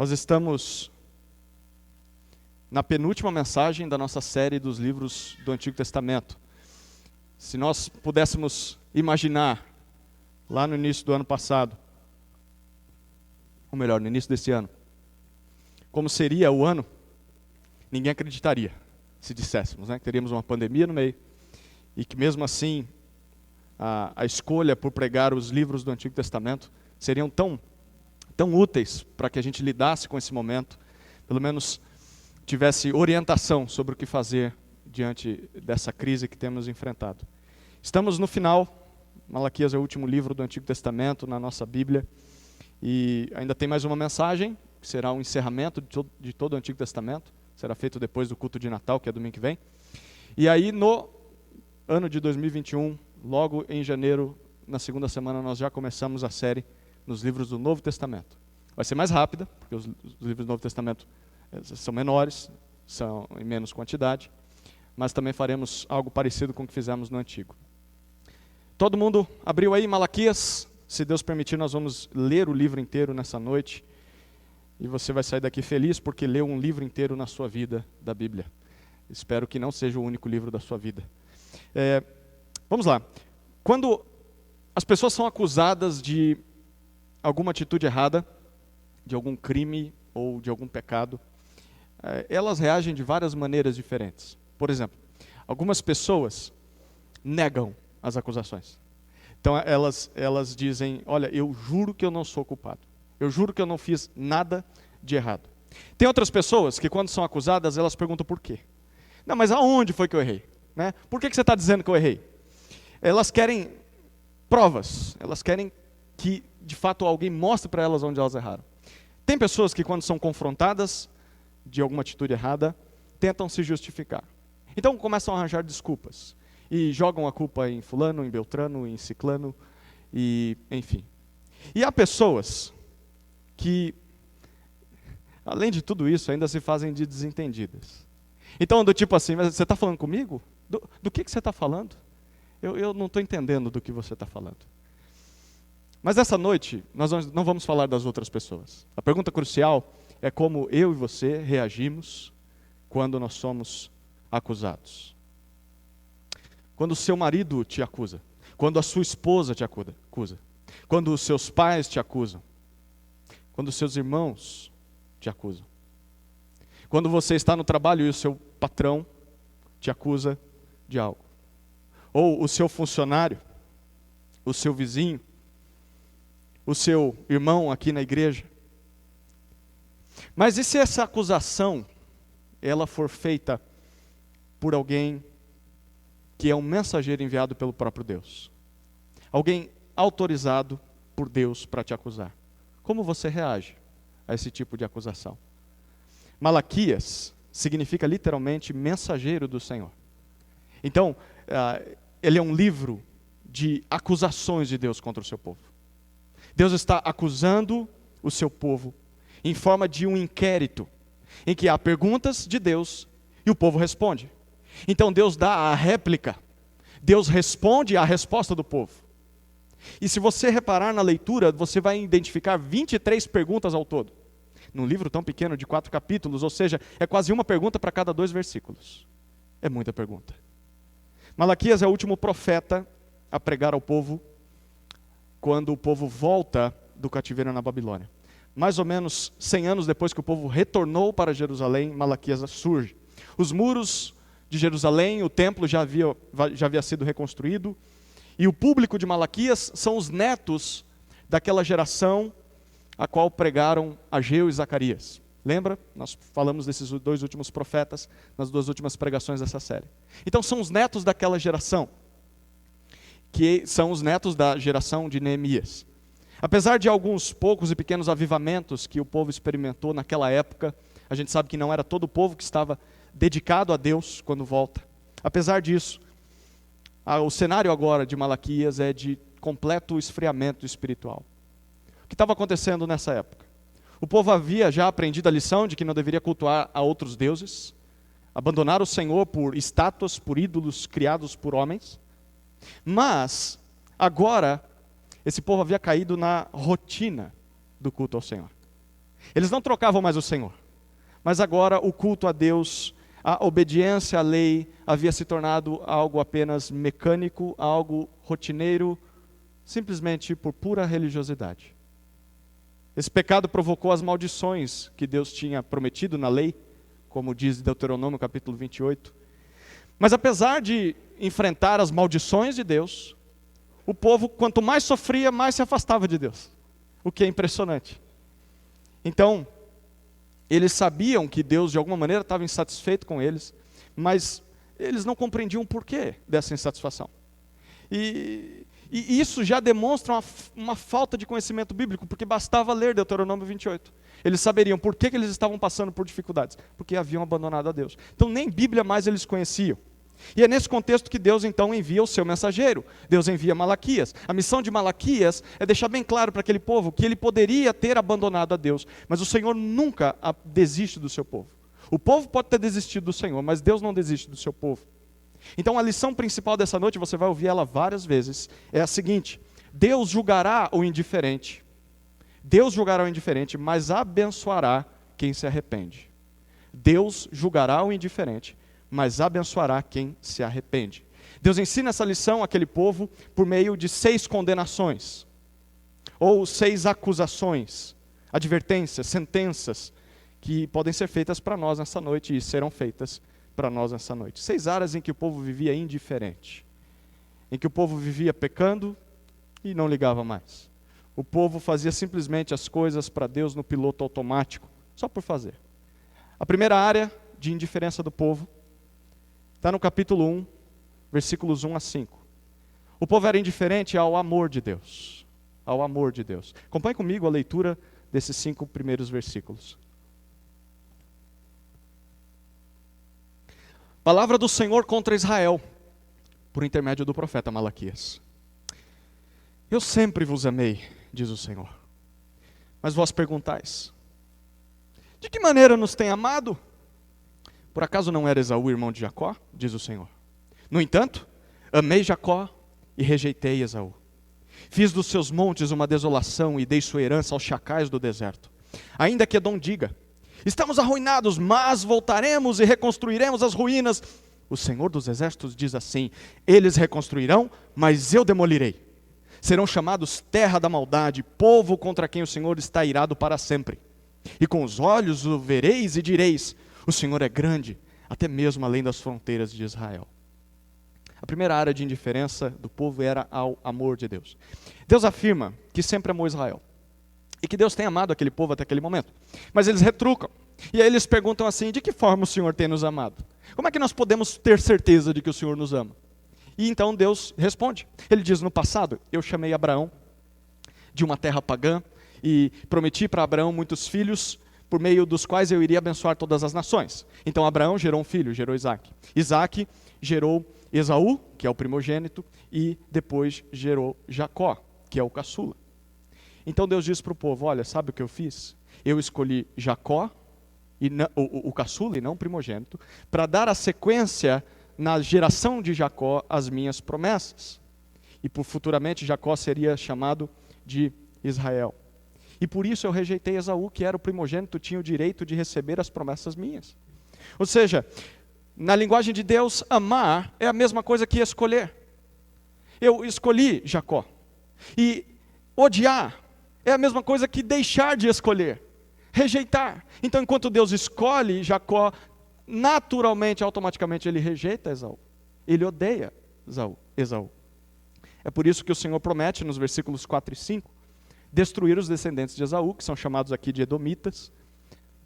Nós estamos na penúltima mensagem da nossa série dos livros do Antigo Testamento. Se nós pudéssemos imaginar, lá no início do ano passado, ou melhor, no início desse ano, como seria o ano, ninguém acreditaria se disséssemos, que teríamos uma pandemia no meio, e que mesmo assim a escolha por pregar os livros do Antigo Testamento seriam tão úteis para que a gente lidasse com esse momento, pelo menos tivesse orientação sobre o que fazer diante dessa crise que temos enfrentado. Estamos no final, Malaquias é o último livro do Antigo Testamento na nossa Bíblia, e ainda tem mais uma mensagem, que será o encerramento de todo o Antigo Testamento, será feito depois do culto de Natal, que é domingo que vem. E aí no ano de 2021, logo em janeiro, na segunda semana, nós já começamos a série nos livros do Novo Testamento. Vai ser mais rápida, porque os livros do Novo Testamento são menores, são em menos quantidade, mas também faremos algo parecido com o que fizemos no Antigo. Todo mundo abriu aí Malaquias? Se Deus permitir, nós vamos ler o livro inteiro nessa noite, e você vai sair daqui feliz porque leu um livro inteiro na sua vida da Bíblia. Espero que não seja o único livro da sua vida. Vamos lá. Quando as pessoas são acusadas de alguma atitude errada, de algum crime ou de algum pecado, elas reagem de várias maneiras diferentes. Por exemplo, algumas pessoas negam as acusações. Então elas dizem, olha, eu juro que eu não sou culpado. Eu juro que eu não fiz nada de errado. Tem outras pessoas que quando são acusadas, elas perguntam por quê. Não, mas aonde foi que eu errei? Por que você está dizendo que eu errei? Elas querem provas, elas querem que de fato alguém mostre para elas onde elas erraram. Tem pessoas que quando são confrontadas de alguma atitude errada, tentam se justificar. Então começam a arranjar desculpas. E jogam a culpa em fulano, em beltrano, em ciclano, e enfim. E há pessoas que, além de tudo isso, ainda se fazem de desentendidas. Então, do tipo assim, mas você está falando comigo? Do que você está falando? Eu não estou entendendo do que você está falando. Mas essa noite, nós não vamos falar das outras pessoas. A pergunta crucial é como eu e você reagimos quando nós somos acusados. Quando o seu marido te acusa, quando a sua esposa te acusa, quando os seus pais te acusam, quando os seus irmãos te acusam, quando você está no trabalho e o seu patrão te acusa de algo, ou o seu funcionário, o seu vizinho, o seu irmão aqui na igreja. Mas e se essa acusação, ela for feita por alguém que é um mensageiro enviado pelo próprio Deus? Alguém autorizado por Deus para te acusar. Como você reage a esse tipo de acusação? Malaquias significa literalmente mensageiro do Senhor. Então, ele é um livro de acusações de Deus contra o seu povo. Deus está acusando o seu povo em forma de um inquérito, em que há perguntas de Deus e o povo responde. Então Deus dá a réplica, Deus responde à resposta do povo. E se você reparar na leitura, você vai identificar 23 perguntas ao todo. Num livro tão pequeno de 4 capítulos, ou seja, é quase uma pergunta para cada 2 versículos. É muita pergunta. Malaquias é o último profeta a pregar ao povo quando o povo volta do cativeiro na Babilônia. Mais ou menos 100 anos depois que o povo retornou para Jerusalém, Malaquias surge. Os muros de Jerusalém, o templo já havia sido reconstruído, e o público de Malaquias são os netos daquela geração a qual pregaram Ageu e Zacarias. Lembra? Nós falamos desses 2 últimos profetas nas 2 últimas pregações dessa série. Então são os netos daquela geração, que são os netos da geração de Neemias. Apesar de alguns poucos e pequenos avivamentos que o povo experimentou naquela época, a gente sabe que não era todo o povo que estava dedicado a Deus quando volta. Apesar disso, o cenário agora de Malaquias é de completo esfriamento espiritual. O que estava acontecendo nessa época? O povo havia já aprendido a lição de que não deveria cultuar a outros deuses, abandonar o Senhor por estátuas, por ídolos criados por homens. Mas, agora, esse povo havia caído na rotina do culto ao Senhor. Eles não trocavam mais o Senhor, mas agora o culto a Deus, a obediência à lei havia se tornado algo apenas mecânico, algo rotineiro, simplesmente por pura religiosidade. Esse pecado provocou as maldições que Deus tinha prometido na lei, como diz Deuteronômio capítulo 28. Mas apesar de enfrentar as maldições de Deus, o povo, quanto mais sofria, mais se afastava de Deus, o que é impressionante. Então, eles sabiam que Deus de alguma maneira estava insatisfeito com eles, mas eles não compreendiam o porquê dessa insatisfação. E isso já demonstra uma falta de conhecimento bíblico, porque bastava ler Deuteronômio 28. Eles saberiam por que eles estavam passando por dificuldades, porque haviam abandonado a Deus. Então nem Bíblia mais eles conheciam. E é nesse contexto que Deus então envia o seu mensageiro. Deus envia Malaquias. A missão de Malaquias é deixar bem claro para aquele povo que ele poderia ter abandonado a Deus, mas o Senhor nunca desiste do seu povo. O povo pode ter desistido do Senhor, mas Deus não desiste do seu povo. Então a lição principal dessa noite, você vai ouvir ela várias vezes, é a seguinte: Deus julgará o indiferente. Deus julgará o indiferente, mas abençoará quem se arrepende. Deus julgará o indiferente, mas abençoará quem se arrepende. Deus ensina essa lição àquele povo por meio de 6 condenações, ou 6 acusações, advertências, sentenças, que podem ser feitas para nós nessa noite e serão feitas para nós nessa noite. 6 áreas em que o povo vivia indiferente, em que o povo vivia pecando e não ligava mais. O povo fazia simplesmente as coisas para Deus no piloto automático, só por fazer. A primeira área de indiferença do povo está no capítulo 1, versículos 1 a 5. O povo era indiferente ao amor de Deus. Ao amor de Deus. Acompanhe comigo a leitura desses 5 primeiros versículos. Palavra do Senhor contra Israel, por intermédio do profeta Malaquias. Eu sempre vos amei, diz o Senhor. Mas vós perguntais: de que maneira nos tem amado? Por acaso não era Esaú irmão de Jacó? Diz o Senhor. No entanto, amei Jacó e rejeitei Esaú. Fiz dos seus montes uma desolação e dei sua herança aos chacais do deserto. Ainda que Edom diga: estamos arruinados, mas voltaremos e reconstruiremos as ruínas. O Senhor dos exércitos diz assim: eles reconstruirão, mas eu demolirei. Serão chamados terra da maldade, povo contra quem o Senhor está irado para sempre. E com os olhos o vereis e direis: o Senhor é grande, até mesmo além das fronteiras de Israel. A primeira área de indiferença do povo era ao amor de Deus. Deus afirma que sempre amou Israel e que Deus tem amado aquele povo até aquele momento. Mas eles retrucam. E aí eles perguntam assim: de que forma o Senhor tem nos amado? Como é que nós podemos ter certeza de que o Senhor nos ama? E então Deus responde. Ele diz: no passado eu chamei Abraão de uma terra pagã e prometi para Abraão muitos filhos, por meio dos quais eu iria abençoar todas as nações. Então Abraão gerou um filho, gerou Isaque. Isaque gerou Esaú, que é o primogênito, e depois gerou Jacó, que é o caçula. Então Deus diz para o povo: olha, sabe o que eu fiz? Eu escolhi Jacó, o caçula e não o primogênito, para dar a sequência na geração de Jacó as minhas promessas. E futuramente Jacó seria chamado de Israel. E por isso eu rejeitei Esaú, que era o primogênito, tinha o direito de receber as promessas minhas. Ou seja, na linguagem de Deus, amar é a mesma coisa que escolher. Eu escolhi Jacó. E odiar é a mesma coisa que deixar de escolher, rejeitar. Então, enquanto Deus escolhe Jacó, naturalmente, automaticamente, ele rejeita Esaú. Ele odeia Esaú. É por isso que o Senhor promete nos versículos 4 e 5, destruir os descendentes de Esaú, que são chamados aqui de edomitas,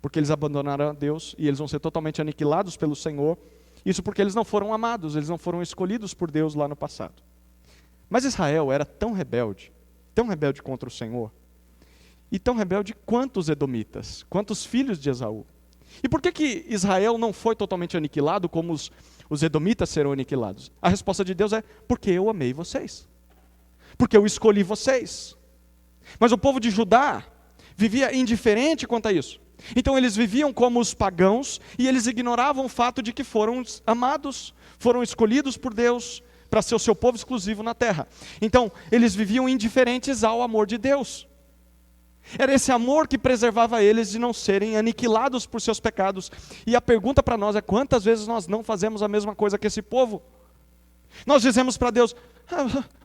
porque eles abandonaram a Deus e eles vão ser totalmente aniquilados pelo Senhor. Isso porque eles não foram amados, eles não foram escolhidos por Deus lá no passado. Mas Israel era tão rebelde contra o Senhor, e tão rebelde quanto os edomitas, quanto os filhos de Esaú. E por que Israel não foi totalmente aniquilado como os edomitas serão aniquilados? A resposta de Deus é: porque eu amei vocês, porque eu escolhi vocês. Mas o povo de Judá vivia indiferente quanto a isso. Então eles viviam como os pagãos e eles ignoravam o fato de que foram amados, foram escolhidos por Deus para ser o seu povo exclusivo na terra. Então eles viviam indiferentes ao amor de Deus. Era esse amor que preservava eles de não serem aniquilados por seus pecados. E a pergunta para nós é: quantas vezes nós não fazemos a mesma coisa que esse povo? Nós dizemos para Deus: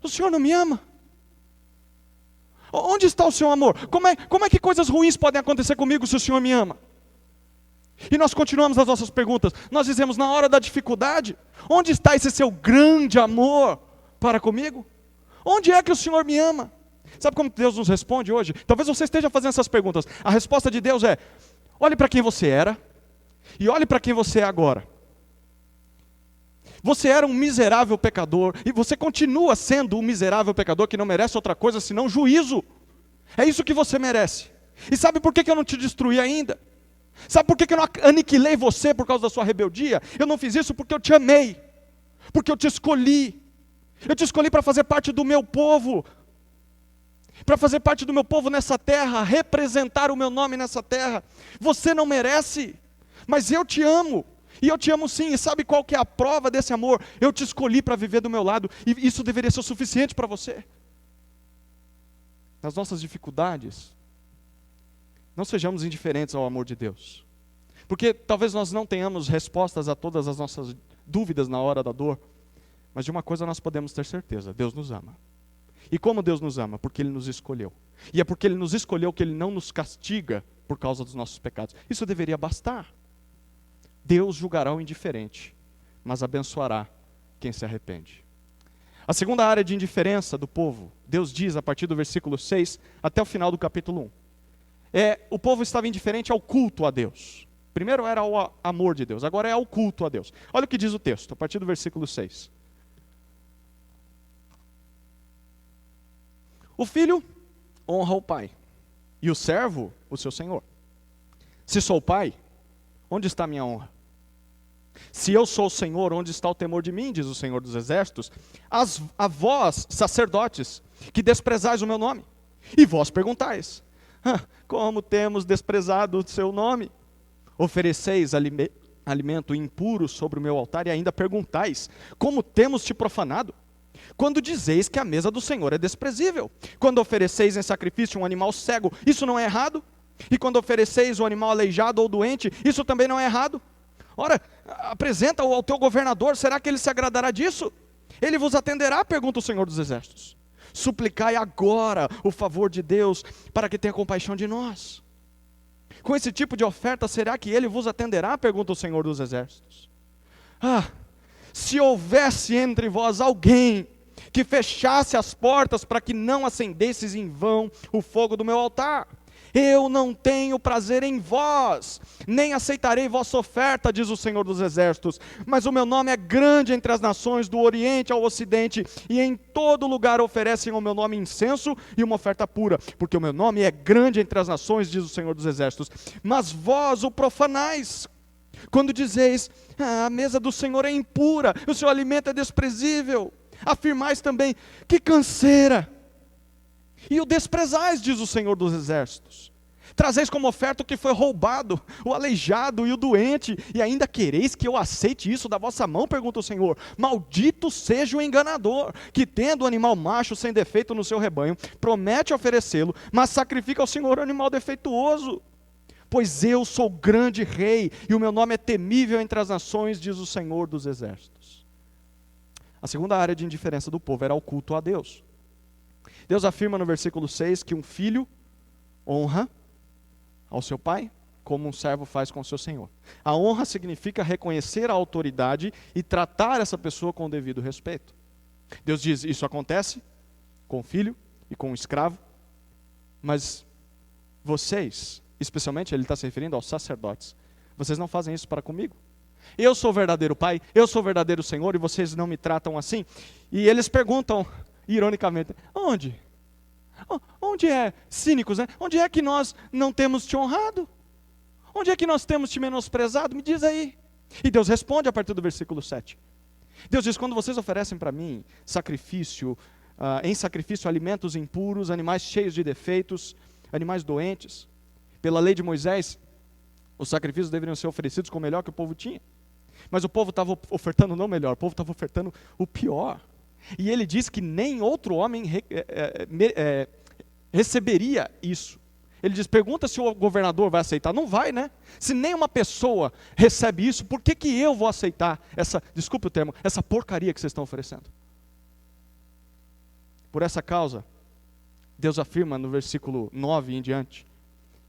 o Senhor não me ama? Onde está o seu amor? Como é que coisas ruins podem acontecer comigo se o Senhor me ama? E nós continuamos as nossas perguntas. Nós dizemos: na hora da dificuldade, onde está esse seu grande amor para comigo? Onde é que o Senhor me ama? Sabe como Deus nos responde hoje? Talvez você esteja fazendo essas perguntas. A resposta de Deus é: olhe para quem você era e olhe para quem você é agora. Você era um miserável pecador e você continua sendo um miserável pecador que não merece outra coisa senão juízo. É isso que você merece. E sabe por que eu não te destruí ainda? Sabe por que eu não aniquilei você por causa da sua rebeldia? Eu não fiz isso porque eu te amei, porque eu te escolhi. Eu te escolhi para fazer parte do meu povo, para fazer parte do meu povo nessa terra, representar o meu nome nessa terra. Você não merece, mas eu te amo. E eu te amo sim, e sabe qual que é a prova desse amor? Eu te escolhi para viver do meu lado, e isso deveria ser o suficiente para você. Nas nossas dificuldades, não sejamos indiferentes ao amor de Deus. Porque talvez nós não tenhamos respostas a todas as nossas dúvidas na hora da dor, mas de uma coisa nós podemos ter certeza: Deus nos ama. E como Deus nos ama? Porque Ele nos escolheu. E é porque Ele nos escolheu que Ele não nos castiga por causa dos nossos pecados. Isso deveria bastar. Deus julgará o indiferente, mas abençoará quem se arrepende. A segunda área de indiferença do povo, Deus diz a partir do versículo 6 até o final do capítulo 1. O povo estava indiferente ao culto a Deus. Primeiro era ao amor de Deus, agora é ao culto a Deus. Olha o que diz o texto, a partir do versículo 6. O filho honra o pai, e o servo o seu senhor. Se sou pai, onde está a minha honra? Se eu sou o Senhor, onde está o temor de mim, diz o Senhor dos Exércitos? A vós, sacerdotes, que desprezais o meu nome. E vós perguntais: como temos desprezado o seu nome? Ofereceis alimento impuro sobre o meu altar e ainda perguntais: como temos te profanado? Quando dizeis que a mesa do Senhor é desprezível. Quando ofereceis em sacrifício um animal cego, isso não é errado? E quando ofereceis um animal aleijado ou doente, isso também não é errado? Ora, apresenta-o ao teu governador, será que ele se agradará disso? Ele vos atenderá, pergunta o Senhor dos Exércitos. Suplicai agora o favor de Deus, para que tenha compaixão de nós. Com esse tipo de oferta, será que ele vos atenderá, pergunta o Senhor dos Exércitos. Se houvesse entre vós alguém que fechasse as portas para que não acendesses em vão o fogo do meu altar. Eu não tenho prazer em vós, nem aceitarei vossa oferta, diz o Senhor dos Exércitos. Mas o meu nome é grande entre as nações, do Oriente ao Ocidente, e em todo lugar oferecem ao meu nome incenso e uma oferta pura, porque o meu nome é grande entre as nações, diz o Senhor dos Exércitos. Mas vós o profanais, quando dizeis: a mesa do Senhor é impura, o seu alimento é desprezível. Afirmais também: que canseira! E o desprezais, diz o Senhor dos Exércitos. Trazeis como oferta o que foi roubado, o aleijado e o doente, e ainda quereis que eu aceite isso da vossa mão, pergunta o Senhor. Maldito seja o enganador, que tendo o animal macho sem defeito no seu rebanho, promete oferecê-lo, mas sacrifica ao Senhor o animal defeituoso. Pois eu sou grande rei, e o meu nome é temível entre as nações, diz o Senhor dos Exércitos. A segunda área de indiferença do povo era o culto a Deus. Deus afirma no versículo 6 que um filho honra ao seu pai, como um servo faz com o seu senhor. A honra significa reconhecer a autoridade e tratar essa pessoa com o devido respeito. Deus diz: isso acontece com o filho e com o escravo, mas vocês, especialmente ele está se referindo aos sacerdotes, vocês não fazem isso para comigo. Eu sou o verdadeiro pai, eu sou o verdadeiro Senhor e vocês não me tratam assim. E eles perguntam, ironicamente: onde? Onde é, cínicos, né? Onde é que nós não temos te honrado? Onde é que nós temos te menosprezado? Me diz aí. E Deus responde a partir do versículo 7. Deus diz: quando vocês oferecem para mim sacrifício, em sacrifício alimentos impuros, animais cheios de defeitos, animais doentes, pela lei de Moisés, os sacrifícios deveriam ser oferecidos com o melhor que o povo tinha. Mas o povo estava ofertando não o melhor, o povo estava ofertando o pior. E ele diz que nem outro homem receberia isso. Ele diz, pergunta se o governador vai aceitar. Não vai, né? Se nem uma pessoa recebe isso, por que eu vou aceitar desculpe o termo, essa porcaria que vocês estão oferecendo? Por essa causa, Deus afirma no versículo 9 em diante,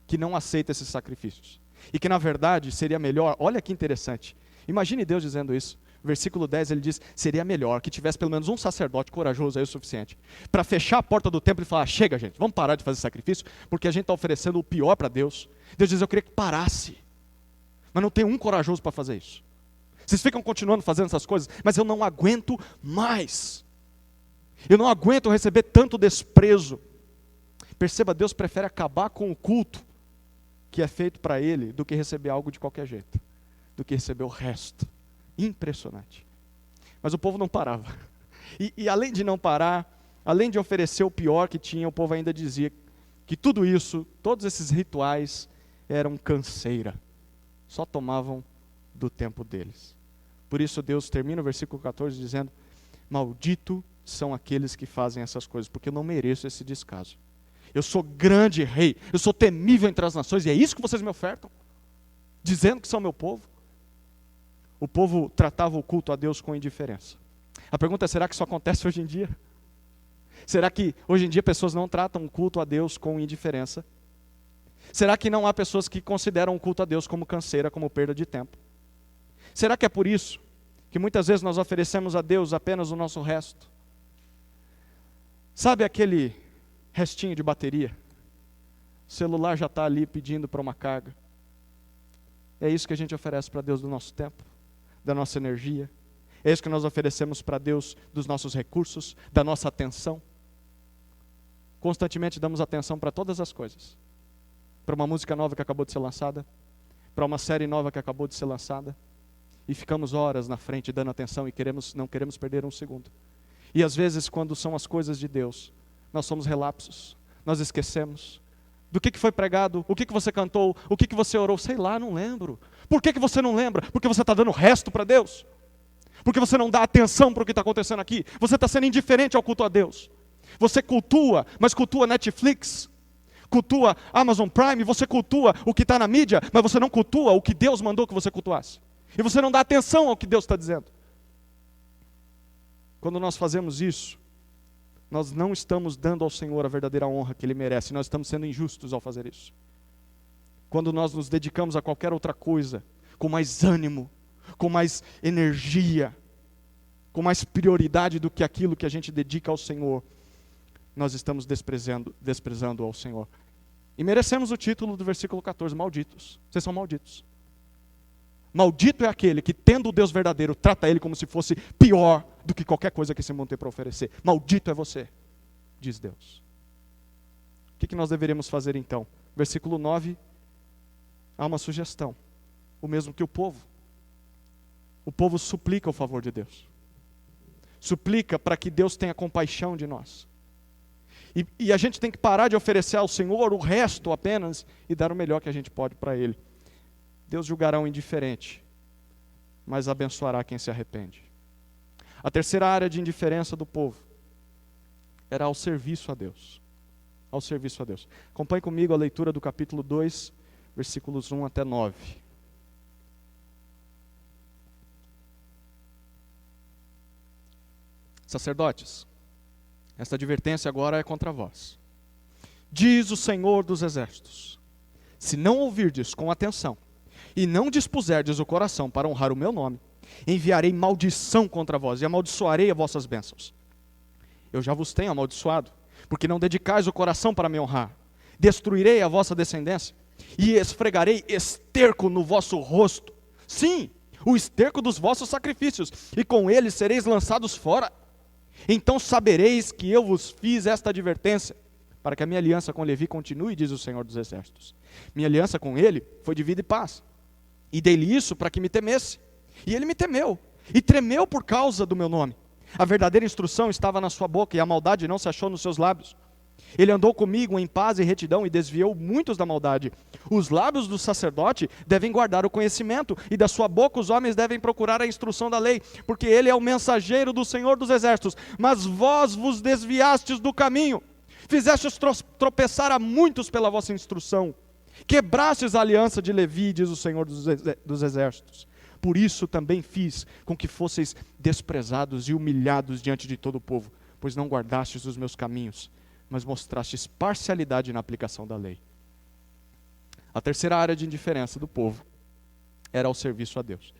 que não aceita esses sacrifícios. E que na verdade seria melhor, olha que interessante, imagine Deus dizendo isso. Versículo 10 ele diz, seria melhor que tivesse pelo menos um sacerdote corajoso aí o suficiente, para fechar a porta do templo e falar, chega gente, vamos parar de fazer sacrifício, porque a gente está oferecendo o pior para Deus. Deus diz, eu queria que parasse, mas não tem um corajoso para fazer isso. Vocês ficam continuando fazendo essas coisas, mas eu não aguento mais. Eu não aguento receber tanto desprezo. Perceba, Deus prefere acabar com o culto que é feito para Ele, do que receber algo de qualquer jeito, do que receber o resto. Impressionante. Mas o povo não parava. E além de não parar, além de oferecer o pior que tinha, o povo ainda dizia que tudo isso, todos esses rituais, eram canseira. Só tomavam do tempo deles. Por isso Deus termina o versículo 14 dizendo, maldito são aqueles que fazem essas coisas, porque eu não mereço esse descaso. Eu sou grande rei, eu sou temível entre as nações, e é isso que vocês me ofertam? Dizendo que são meu povo? O povo tratava o culto a Deus com indiferença. A pergunta é, será que isso acontece hoje em dia? Será que hoje em dia pessoas não tratam o culto a Deus com indiferença? Será que não há pessoas que consideram o culto a Deus como canseira, como perda de tempo? Será que é por isso que muitas vezes nós oferecemos a Deus apenas o nosso resto? Sabe aquele restinho de bateria? O celular já está ali pedindo para uma carga. É isso que a gente oferece para Deus do nosso tempo, da nossa energia. É isso que nós oferecemos para Deus dos nossos recursos, da nossa atenção. Constantemente damos atenção para todas as coisas. Para uma música nova que acabou de ser lançada, para uma série nova que acabou de ser lançada, e ficamos horas na frente dando atenção e não queremos perder um segundo. E às vezes, quando são as coisas de Deus, nós somos relapsos, nós esquecemos. Do que foi pregado, o que você cantou, o que você orou, sei lá, não lembro. Por que você não lembra? Porque você está dando resto para Deus. Porque você não dá atenção para o que está acontecendo aqui. Você está sendo indiferente ao culto a Deus. Você cultua, mas cultua Netflix, cultua Amazon Prime, você cultua o que está na mídia, mas você não cultua o que Deus mandou que você cultuasse. E você não dá atenção ao que Deus está dizendo. Quando nós fazemos isso, nós não estamos dando ao Senhor a verdadeira honra que Ele merece, nós estamos sendo injustos ao fazer isso. Quando nós nos dedicamos a qualquer outra coisa, com mais ânimo, com mais energia, com mais prioridade do que aquilo que a gente dedica ao Senhor, nós estamos desprezando ao Senhor. E merecemos o título do versículo 14, malditos. Vocês são malditos. Maldito é aquele que, tendo o Deus verdadeiro, trata Ele como se fosse pior do que qualquer coisa que esse mundo tem para oferecer. Maldito é você, diz Deus. O que nós deveríamos fazer então? Versículo 9, há uma sugestão. O mesmo que o povo. O povo suplica o favor de Deus. Suplica para que Deus tenha compaixão de nós. E a gente tem que parar de oferecer ao Senhor o resto apenas e dar o melhor que a gente pode para Ele. Deus julgará o indiferente, mas abençoará quem se arrepende. A terceira área de indiferença do povo era ao serviço a Deus. Ao serviço a Deus. Acompanhe comigo a leitura do capítulo 2, versículos 1 até 9. Sacerdotes, esta advertência agora é contra vós. Diz o Senhor dos Exércitos: se não ouvirdes com atenção, e não dispuserdes o coração para honrar o meu nome, enviarei maldição contra vós, e amaldiçoarei as vossas bênçãos. Eu já vos tenho amaldiçoado, porque não dedicais o coração para me honrar. Destruirei a vossa descendência, e esfregarei esterco no vosso rosto. Sim, o esterco dos vossos sacrifícios, e com ele sereis lançados fora. Então sabereis que eu vos fiz esta advertência, para que a minha aliança com Levi continue, diz o Senhor dos Exércitos. Minha aliança com ele foi de vida e paz, e dei-lhe isso para que me temesse. E ele me temeu, e tremeu por causa do meu nome. A verdadeira instrução estava na sua boca, e a maldade não se achou nos seus lábios. Ele andou comigo em paz e retidão, e desviou muitos da maldade. Os lábios do sacerdote devem guardar o conhecimento, e da sua boca os homens devem procurar a instrução da lei, porque ele é o mensageiro do Senhor dos Exércitos. Mas vós vos desviastes do caminho, Fizestes tropeçar a muitos pela vossa instrução. Quebrastes a aliança de Levi, diz o Senhor dos exércitos. Por isso também fiz com que fosseis desprezados e humilhados diante de todo o povo, pois não guardastes os meus caminhos, mas mostrastes parcialidade na aplicação da lei. A terceira área de indiferença do povo era o serviço a Deus.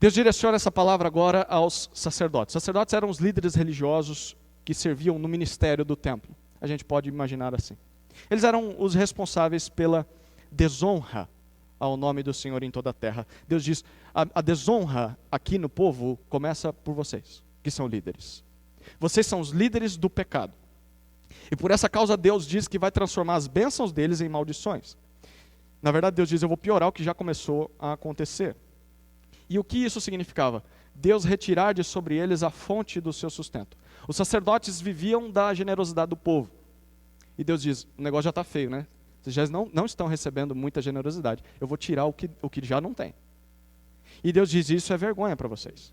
Deus direciona essa palavra agora aos sacerdotes. Sacerdotes eram os líderes religiosos que serviam no ministério do templo. A gente pode imaginar assim. Eles eram os responsáveis pela desonra ao nome do Senhor em toda a terra. Deus diz, a desonra aqui no povo começa por vocês, que são líderes. Vocês são os líderes do pecado. E por essa causa Deus diz que vai transformar as bênçãos deles em maldições. Na verdade Deus diz, eu vou piorar o que já começou a acontecer. E o que isso significava? Deus retirar de sobre eles a fonte do seu sustento. Os sacerdotes viviam da generosidade do povo. E Deus diz, o negócio já está feio, né? Vocês já não estão recebendo muita generosidade. Eu vou tirar o que já não tem. E Deus diz, isso é vergonha para vocês.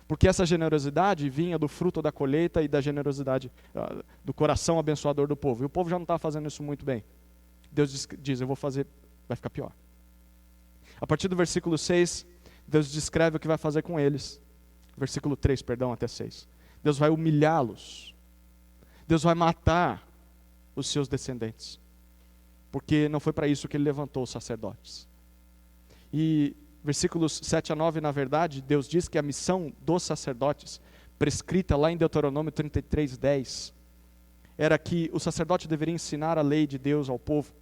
Porque essa generosidade vinha do fruto da colheita e da generosidade do coração abençoador do povo. E o povo já não está fazendo isso muito bem. Deus diz, eu vou fazer, vai ficar pior. A partir do versículo 6, Deus descreve o que vai fazer com eles. Versículo 3, perdão, até 6. Deus vai humilhá-los. Deus vai matar os seus descendentes. Porque não foi para isso que ele levantou os sacerdotes. E versículos 7 a 9, na verdade, Deus diz que a missão dos sacerdotes, prescrita lá em Deuteronômio 33, 10, era que o sacerdote deveria ensinar a lei de Deus ao povo.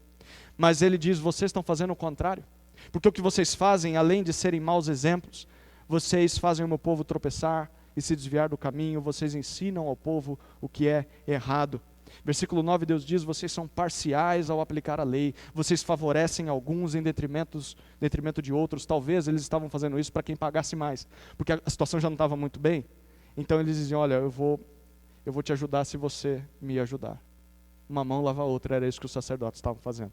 Mas ele diz, vocês estão fazendo o contrário. Porque o que vocês fazem, além de serem maus exemplos, vocês fazem o meu povo tropeçar e se desviar do caminho, vocês ensinam ao povo o que é errado. Versículo 9, Deus diz, vocês são parciais ao aplicar a lei, vocês favorecem alguns em detrimento de outros. Talvez eles estavam fazendo isso para quem pagasse mais, porque a situação já não estava muito bem. Então eles diziam, olha, eu vou te ajudar se você me ajudar. Uma mão lava a outra, era isso que os sacerdotes estavam fazendo.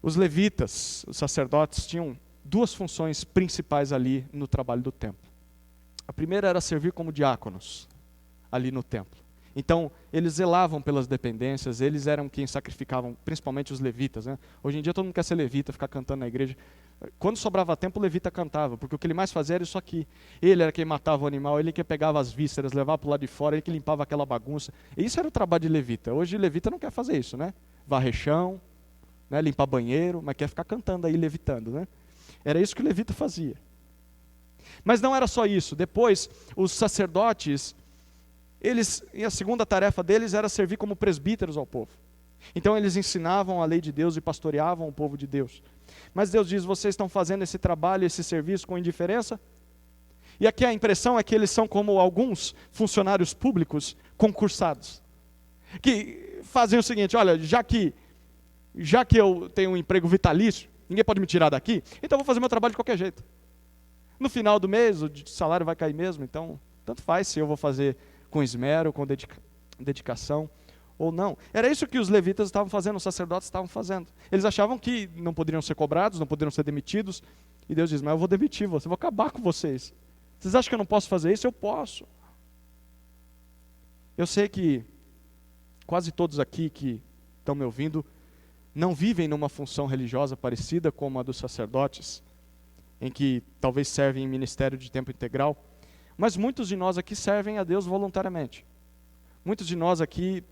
Os levitas, os sacerdotes, tinham duas funções principais ali no trabalho do templo. A primeira era servir como diáconos ali no templo. Então, eles zelavam pelas dependências, eles eram quem sacrificavam, principalmente os levitas, né? Hoje em dia todo mundo quer ser levita, ficar cantando na igreja. Quando sobrava tempo, o levita cantava, porque o que ele mais fazia era isso aqui. Ele era quem matava o animal, ele que pegava as vísceras, levava para o lado de fora, ele que limpava aquela bagunça. E isso era o trabalho de levita. Hoje, levita não quer fazer isso, né? Varrer chão, né? Limpar banheiro, mas quer ficar cantando aí, levitando, né? Era isso que o levita fazia. Mas não era só isso. Depois, os sacerdotes, e a segunda tarefa deles era servir como presbíteros ao povo. Então eles ensinavam a lei de Deus e pastoreavam o povo de Deus. Mas Deus diz, vocês estão fazendo esse trabalho, esse serviço com indiferença? E aqui a impressão é que eles são como alguns funcionários públicos concursados, que fazem o seguinte, olha, já que eu tenho um emprego vitalício, ninguém pode me tirar daqui, então eu vou fazer meu trabalho de qualquer jeito. No final do mês, o salário vai cair mesmo, então tanto faz se eu vou fazer com esmero, com dedicação ou não. Era isso que os levitas estavam fazendo, os sacerdotes estavam fazendo. Eles achavam que não poderiam ser cobrados, não poderiam ser demitidos, e Deus diz, mas eu vou demitir vocês, eu vou acabar com vocês. Vocês acham que eu não posso fazer isso? Eu posso. Eu sei que quase todos aqui que estão me ouvindo não vivem numa função religiosa parecida com a dos sacerdotes, em que talvez servem em ministério de tempo integral, mas muitos de nós aqui servem a Deus voluntariamente. Muitos de nós aqui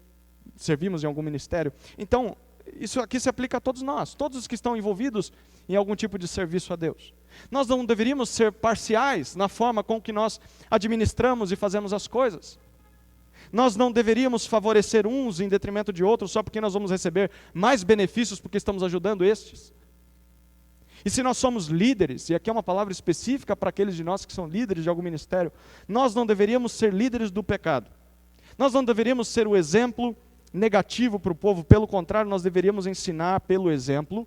servimos em algum ministério. Então, isso aqui se aplica a todos nós, todos os que estão envolvidos em algum tipo de serviço a Deus. Nós não deveríamos ser parciais na forma com que nós administramos e fazemos as coisas. Nós não deveríamos favorecer uns em detrimento de outros só porque nós vamos receber mais benefícios porque estamos ajudando estes. E se nós somos líderes, e aqui é uma palavra específica para aqueles de nós que são líderes de algum ministério, nós não deveríamos ser líderes do pecado. Nós não deveríamos ser o exemplo negativo para o povo, pelo contrário, nós deveríamos ensinar pelo exemplo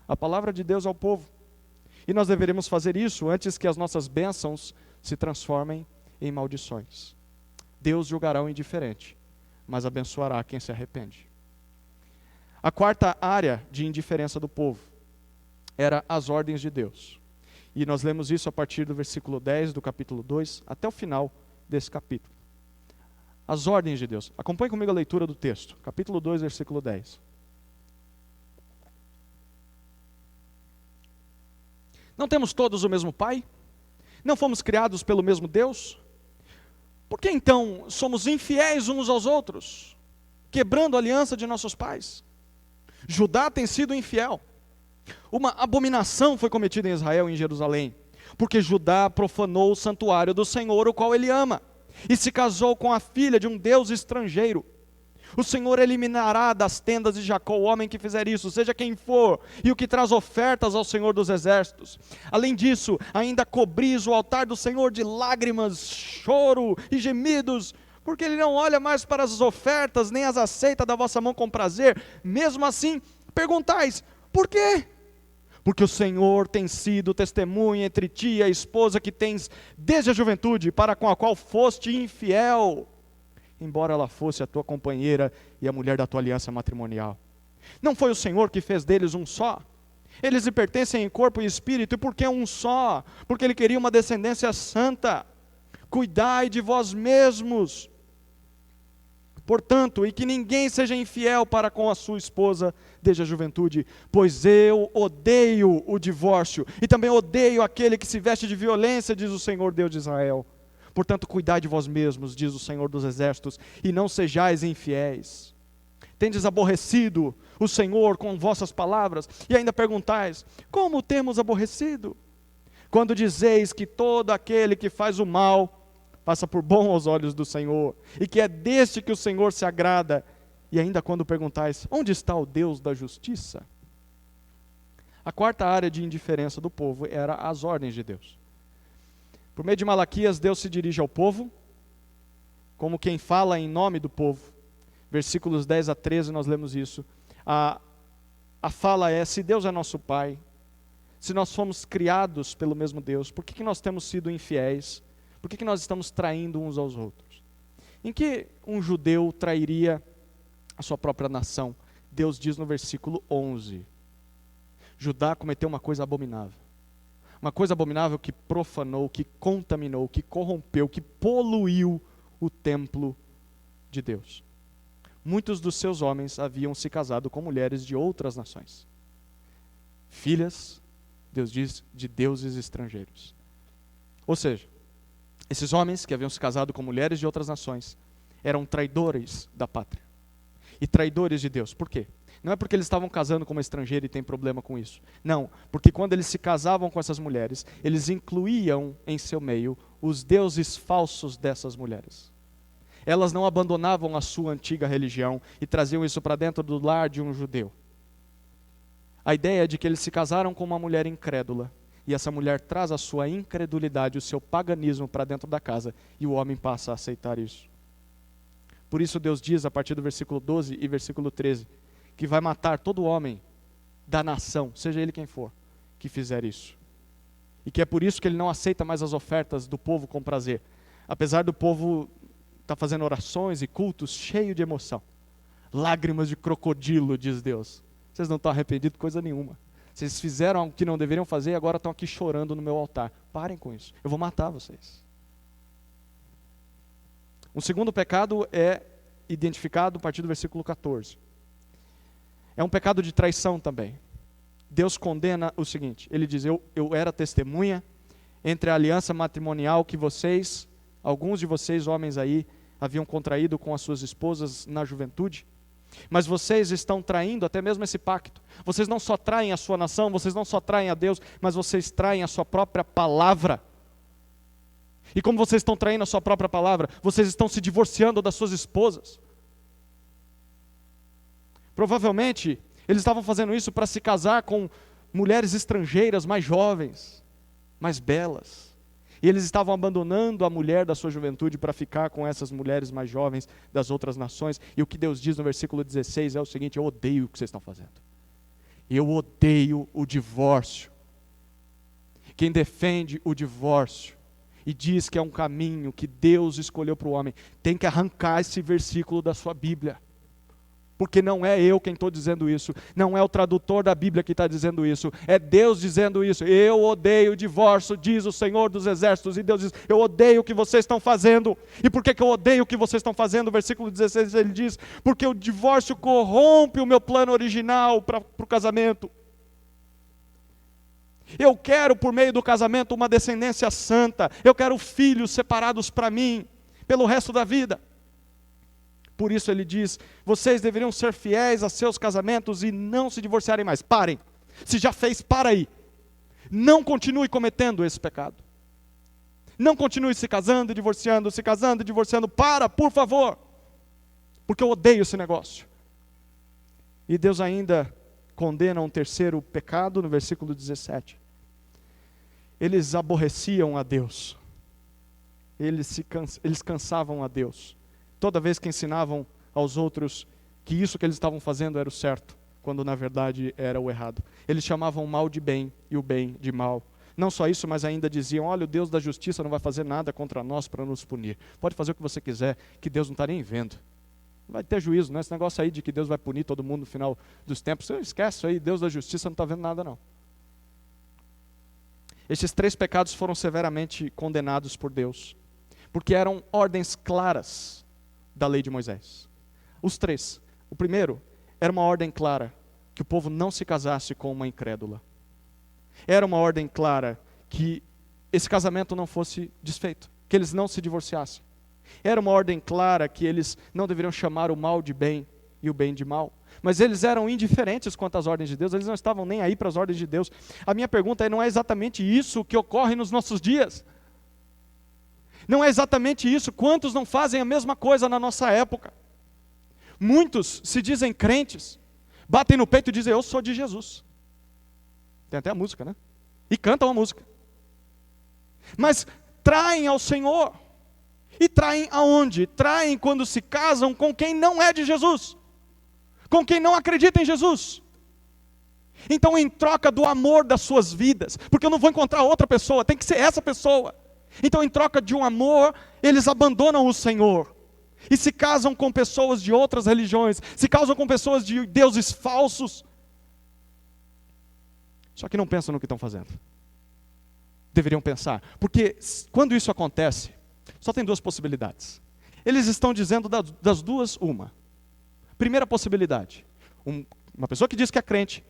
a palavra de Deus ao povo. E nós deveríamos fazer isso antes que as nossas bênçãos se transformem em maldições. Deus julgará o indiferente, mas abençoará quem se arrepende. A quarta área de indiferença do povo era as ordens de Deus. E nós lemos isso a partir do versículo 10 do capítulo 2 até o final desse capítulo. As ordens de Deus. Acompanhe comigo a leitura do texto, capítulo 2, versículo 10. Não temos todos o mesmo Pai? Não fomos criados pelo mesmo Deus? Por que então somos infiéis uns aos outros, quebrando a aliança de nossos pais? Judá tem sido infiel. Uma abominação foi cometida em Israel e em Jerusalém, porque Judá profanou o santuário do Senhor, o qual ele ama, e se casou com a filha de um deus estrangeiro. O Senhor eliminará das tendas de Jacó o homem que fizer isso, seja quem for, e o que traz ofertas ao Senhor dos exércitos. Além disso, ainda cobris o altar do Senhor de lágrimas, choro e gemidos, porque ele não olha mais para as ofertas, nem as aceita da vossa mão com prazer. Mesmo assim, perguntais, por quê? Porque o Senhor tem sido testemunha entre ti e a esposa que tens desde a juventude, para com a qual foste infiel, embora ela fosse a tua companheira e a mulher da tua aliança matrimonial. Não foi o Senhor que fez deles um só? Eles lhe pertencem em corpo e espírito, e por que um só? Porque ele queria uma descendência santa. Cuidai de vós mesmos, portanto, e que ninguém seja infiel para com a sua esposa desde a juventude, pois eu odeio o divórcio, e também odeio aquele que se veste de violência, diz o Senhor Deus de Israel. Portanto, cuidai de vós mesmos, diz o Senhor dos exércitos, e não sejais infiéis. Tendes aborrecido o Senhor com vossas palavras, e ainda perguntais, como temos aborrecido? Quando dizeis que todo aquele que faz o mal passa por bom aos olhos do Senhor, e que é deste que o Senhor se agrada, e ainda quando perguntais, onde está o Deus da justiça? A quarta área de indiferença do povo era as ordens de Deus. Por meio de Malaquias, Deus se dirige ao povo, como quem fala em nome do povo. Versículos 10 a 13 nós lemos isso. A fala é, se Deus é nosso Pai, se nós fomos criados pelo mesmo Deus, por que nós temos sido infiéis? Por que nós estamos traindo uns aos outros? Em que um judeu trairia a sua própria nação? Deus diz no versículo 11. Judá cometeu uma coisa abominável. Uma coisa abominável que profanou, que contaminou, que corrompeu, que poluiu o templo de Deus. Muitos dos seus homens haviam se casado com mulheres de outras nações. Filhas, Deus diz, de deuses estrangeiros. Ou seja, esses homens que haviam se casado com mulheres de outras nações eram traidores da pátria e traidores de Deus. Por quê? Não é porque eles estavam casando com uma estrangeira e tem problema com isso. Não, porque quando eles se casavam com essas mulheres, eles incluíam em seu meio os deuses falsos dessas mulheres. Elas não abandonavam a sua antiga religião e traziam isso para dentro do lar de um judeu. A ideia é de que eles se casaram com uma mulher incrédula, e essa mulher traz a sua incredulidade, o seu paganismo para dentro da casa, e o homem passa a aceitar isso. Por isso Deus diz, a partir do versículo 12 e versículo 13, que vai matar todo homem da nação, seja ele quem for, que fizer isso. E que é por isso que ele não aceita mais as ofertas do povo com prazer. Apesar do povo estar fazendo orações e cultos cheio de emoção. Lágrimas de crocodilo, diz Deus. Vocês não estão arrependidos de coisa nenhuma. Vocês fizeram algo que não deveriam fazer e agora estão aqui chorando no meu altar. Parem com isso. Eu vou matar vocês. Um segundo pecado é identificado a partir do versículo 14. É um pecado de traição também. Deus condena o seguinte. Ele diz, eu era testemunha entre a aliança matrimonial que vocês, alguns de vocês homens aí, haviam contraído com as suas esposas na juventude. Mas vocês estão traindo até mesmo esse pacto. Vocês não só traem a sua nação, vocês não só traem a Deus, mas vocês traem a sua própria palavra. E como vocês estão traindo a sua própria palavra, vocês estão se divorciando das suas esposas. Provavelmente, eles estavam fazendo isso para se casar com mulheres estrangeiras mais jovens, mais belas. E eles estavam abandonando a mulher da sua juventude para ficar com essas mulheres mais jovens das outras nações. E o que Deus diz no versículo 16 é o seguinte, eu odeio o que vocês estão fazendo. Eu odeio o divórcio. Quem defende o divórcio e diz que é um caminho que Deus escolheu para o homem, tem que arrancar esse versículo da sua Bíblia. Porque não é eu quem estou dizendo isso, não é o tradutor da Bíblia que está dizendo isso, é Deus dizendo isso. Eu odeio o divórcio, diz o Senhor dos Exércitos, e Deus diz, eu odeio o que vocês estão fazendo. E por que eu odeio o que vocês estão fazendo? Versículo 16 ele diz, porque o divórcio corrompe o meu plano original para o casamento. Eu quero por meio do casamento uma descendência santa, eu quero filhos separados para mim, pelo resto da vida. Por isso ele diz, vocês deveriam ser fiéis a seus casamentos e não se divorciarem mais. Parem. Se já fez, para aí. Não continue cometendo esse pecado. Não continue se casando e divorciando, se casando e divorciando. Para, por favor. Porque eu odeio esse negócio. E Deus ainda condena um terceiro pecado no versículo 17. Eles aborreciam a Deus. Eles cansavam a Deus. Toda vez que ensinavam aos outros que isso que eles estavam fazendo era o certo, quando na verdade era o errado. Eles chamavam o mal de bem e o bem de mal. Não só isso, mas ainda diziam, olha, o Deus da justiça não vai fazer nada contra nós para nos punir. Pode fazer o que você quiser, que Deus não está nem vendo. Não vai ter juízo, não é esse negócio aí de que Deus vai punir todo mundo no final dos tempos. Você esquece isso aí, Deus da justiça não está vendo nada não. Estes 3 pecados foram severamente condenados por Deus, porque eram ordens claras da lei de Moisés. Os 3. O primeiro era uma ordem clara, que o povo não se casasse com uma incrédula. Era uma ordem clara que esse casamento não fosse desfeito, que eles não se divorciassem. Era uma ordem clara que eles não deveriam chamar o mal de bem e o bem de mal. Mas eles eram indiferentes quanto às ordens de Deus, eles não estavam nem aí para as ordens de Deus. A minha pergunta é, não é exatamente isso que ocorre nos nossos dias? Não é exatamente isso. Quantos não fazem a mesma coisa na nossa época? Muitos se dizem crentes, batem no peito e dizem, eu sou de Jesus. Tem até a música, né? E cantam a música. Mas traem ao Senhor. E traem aonde? Traem quando se casam com quem não é de Jesus. Com quem não acredita em Jesus. Então, em troca do amor das suas vidas, porque eu não vou encontrar outra pessoa, tem que ser essa pessoa. Então, em troca de um amor, eles abandonam o Senhor. E se casam com pessoas de outras religiões, se casam com pessoas de deuses falsos. Só que não pensam no que estão fazendo. Deveriam pensar. Porque quando isso acontece, só tem 2 possibilidades. Eles estão dizendo das duas uma. Primeira possibilidade. Uma pessoa que diz que é crente,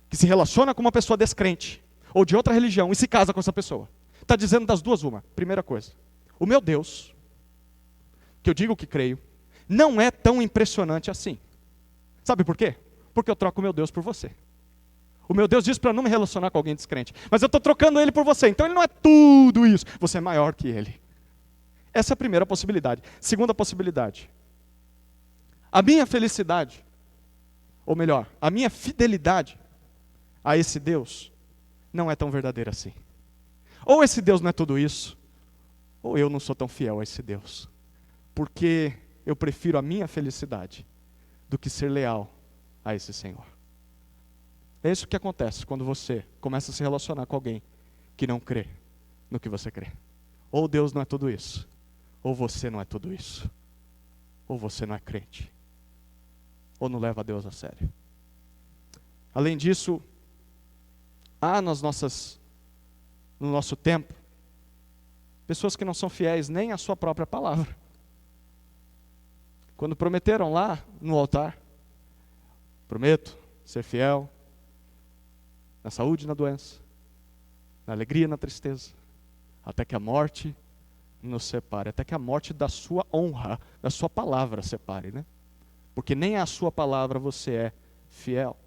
que se relaciona com uma pessoa descrente, ou de outra religião, e se casa com essa pessoa. Está dizendo das duas uma. Primeira coisa, o meu Deus, que eu digo que creio, não é tão impressionante assim. Sabe por quê? Porque eu troco o meu Deus por você. O meu Deus diz para não me relacionar com alguém descrente, mas eu estou trocando ele por você, então ele não é tudo isso, você é maior que ele. Essa é a primeira possibilidade. Segunda possibilidade, a minha felicidade, ou melhor, a minha fidelidade a esse Deus não é tão verdadeira assim. Ou esse Deus não é tudo isso, ou eu não sou tão fiel a esse Deus. Porque eu prefiro a minha felicidade do que ser leal a esse Senhor. É isso que acontece quando você começa a se relacionar com alguém que não crê no que você crê. Ou Deus não é tudo isso, ou você não é tudo isso. Ou você não é crente, ou não leva a Deus a sério. Além disso, há no nosso tempo, pessoas que não são fiéis nem à sua própria palavra. Quando prometeram lá no altar, prometo ser fiel na saúde e na doença, na alegria e na tristeza, até que a morte nos separe, até que a morte da sua honra, da sua palavra separe, né? Porque nem a sua palavra você é fiel.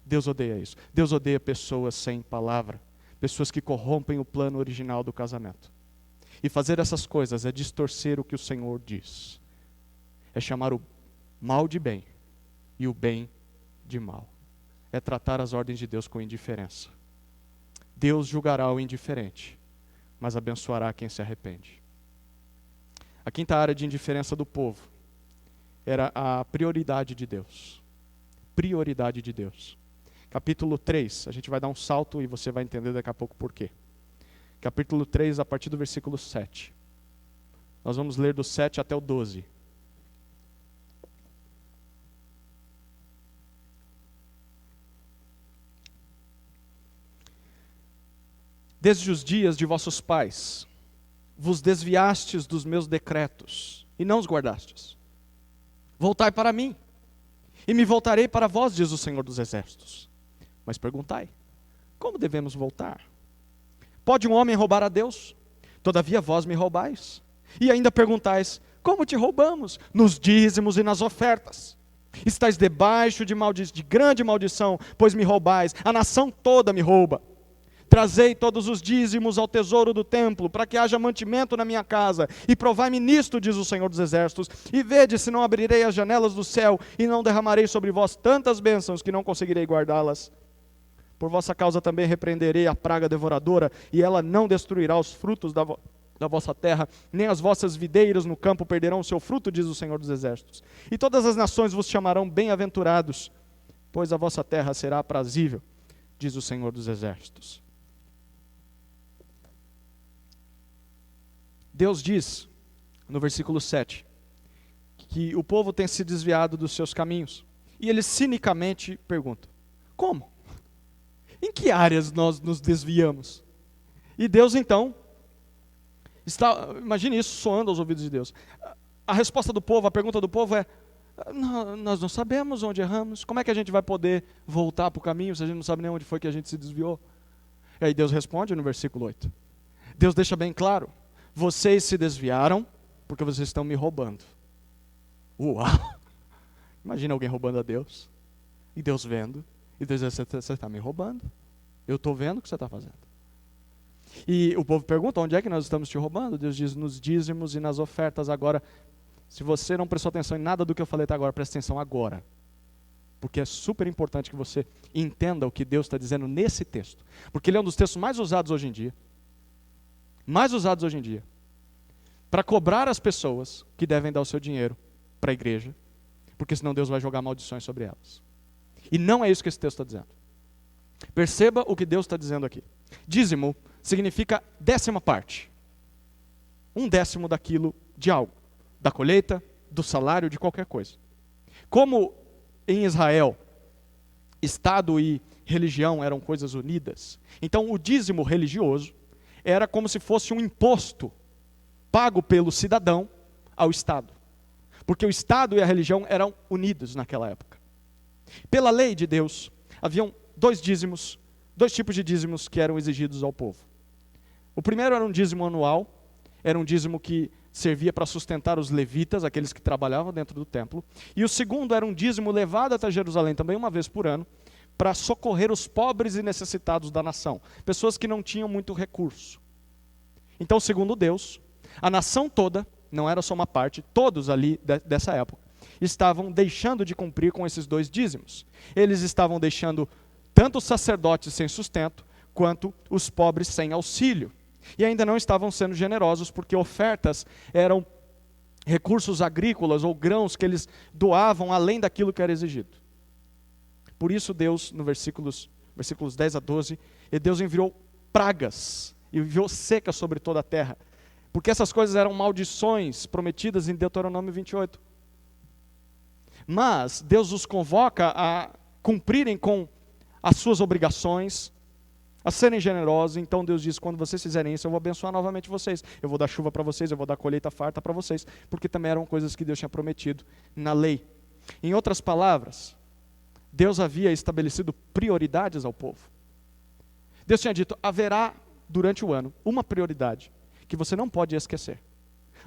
Deus odeia isso. Deus odeia pessoas sem palavra, pessoas que corrompem o plano original do casamento. E fazer essas coisas é distorcer o que o Senhor diz. É chamar o mal de bem e o bem de mal. É tratar as ordens de Deus com indiferença. Deus julgará o indiferente, mas abençoará quem se arrepende. A quinta área de indiferença do povo era a prioridade de Deus. Prioridade de Deus. Capítulo 3, a gente vai dar um salto e você vai entender daqui a pouco por quê. Capítulo 3, a partir do versículo 7. Nós vamos ler do 7 até o 12. Desde os dias de vossos pais, vos desviastes dos meus decretos, e não os guardastes. Voltai para mim, e me voltarei para vós, diz o Senhor dos Exércitos. Mas perguntai, como devemos voltar? Pode um homem roubar a Deus? Todavia vós me roubais. E ainda perguntais, como te roubamos? Nos dízimos e nas ofertas. Estais debaixo de grande maldição, pois me roubais, a nação toda me rouba. Trazei todos os dízimos ao tesouro do templo, para que haja mantimento na minha casa, e provai-me nisto, diz o Senhor dos Exércitos, e vede se não abrirei as janelas do céu, e não derramarei sobre vós tantas bênçãos, que não conseguirei guardá-las. Por vossa causa também repreenderei a praga devoradora, e ela não destruirá os frutos da vossa terra, nem as vossas videiras no campo perderão o seu fruto, diz o Senhor dos Exércitos. E todas as nações vos chamarão bem-aventurados, pois a vossa terra será aprazível, diz o Senhor dos Exércitos. Deus diz, no versículo 7, que o povo tem se desviado dos seus caminhos. E ele cinicamente pergunta, como? Em que áreas nós nos desviamos? E Deus então, imagine isso soando aos ouvidos de Deus. A resposta do povo, a pergunta do povo é, nós não sabemos onde erramos, como é que a gente vai poder voltar para o caminho se a gente não sabe nem onde foi que a gente se desviou? E aí Deus responde no versículo 8. Deus deixa bem claro, vocês se desviaram porque vocês estão me roubando. Uau! Imagina alguém roubando a Deus, e Deus vendo, e Deus diz, você está me roubando, eu estou vendo o que você está fazendo. E o povo pergunta, onde é que nós estamos te roubando? Deus diz, nos dízimos e nas ofertas. Agora, se você não prestou atenção em nada do que eu falei até agora, presta atenção agora. Porque é super importante que você entenda o que Deus está dizendo nesse texto. Porque ele é um dos textos mais usados hoje em dia. Para cobrar as pessoas que devem dar o seu dinheiro para a igreja. Porque senão Deus vai jogar maldições sobre elas. E não é isso que esse texto está dizendo. Perceba o que Deus está dizendo aqui. Dízimo significa 10ª parte. 1/10 daquilo de algo. Da colheita, do salário, de qualquer coisa. Como em Israel, Estado e religião eram coisas unidas, então o dízimo religioso era como se fosse um imposto pago pelo cidadão ao Estado. Porque o Estado e a religião eram unidos naquela época. Pela lei de Deus, haviam dois tipos de dízimos que eram exigidos ao povo. O primeiro era um dízimo anual, era um dízimo que servia para sustentar os levitas, aqueles que trabalhavam dentro do templo. E o segundo era um dízimo levado até Jerusalém, também uma vez por ano, para socorrer os pobres e necessitados da nação, pessoas que não tinham muito recurso. Então, segundo Deus, a nação toda, não era só uma parte, todos ali dessa época, estavam deixando de cumprir com esses dois dízimos. Eles estavam deixando tanto os sacerdotes sem sustento, quanto os pobres sem auxílio. E ainda não estavam sendo generosos, porque ofertas eram recursos agrícolas ou grãos que eles doavam além daquilo que era exigido. Por isso Deus, no versículos 10 a 12, Deus enviou pragas, enviou seca sobre toda a terra, porque essas coisas eram maldições prometidas em Deuteronômio 28. Mas Deus os convoca a cumprirem com as suas obrigações, a serem generosos. Então Deus diz, quando vocês fizerem isso, eu vou abençoar novamente vocês. Eu vou dar chuva para vocês, eu vou dar colheita farta para vocês, porque também eram coisas que Deus tinha prometido na lei. Em outras palavras, Deus havia estabelecido prioridades ao povo. Deus tinha dito, haverá durante o ano uma prioridade que você não pode esquecer.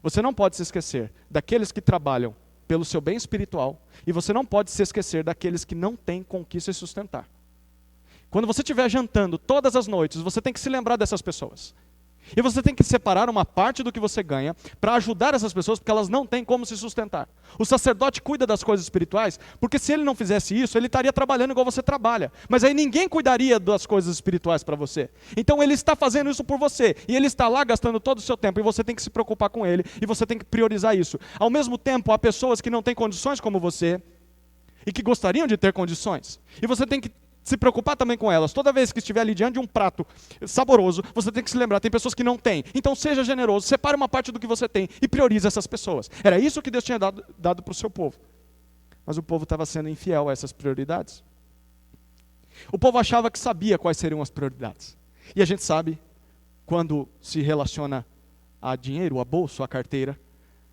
Você não pode se esquecer daqueles que trabalham pelo seu bem espiritual, e você não pode se esquecer daqueles que não têm com que se sustentar. Quando você estiver jantando todas as noites, você tem que se lembrar dessas pessoas. E você tem que separar uma parte do que você ganha para ajudar essas pessoas, porque elas não têm como se sustentar. O sacerdote cuida das coisas espirituais, porque se ele não fizesse isso, ele estaria trabalhando igual você trabalha. Mas aí ninguém cuidaria das coisas espirituais para você. Então ele está fazendo isso por você, e ele está lá gastando todo o seu tempo, e você tem que se preocupar com ele, e você tem que priorizar isso. Ao mesmo tempo, há pessoas que não têm condições como você, e que gostariam de ter condições. E você tem que se preocupar também com elas. Toda vez que estiver ali diante de um prato saboroso, você tem que se lembrar, tem pessoas que não têm. Então seja generoso, separe uma parte do que você tem e priorize essas pessoas. Era isso que Deus tinha dado para o seu povo. Mas o povo estava sendo infiel a essas prioridades. O povo achava que sabia quais seriam as prioridades. E a gente sabe quando se relaciona a dinheiro, a bolsa, a carteira,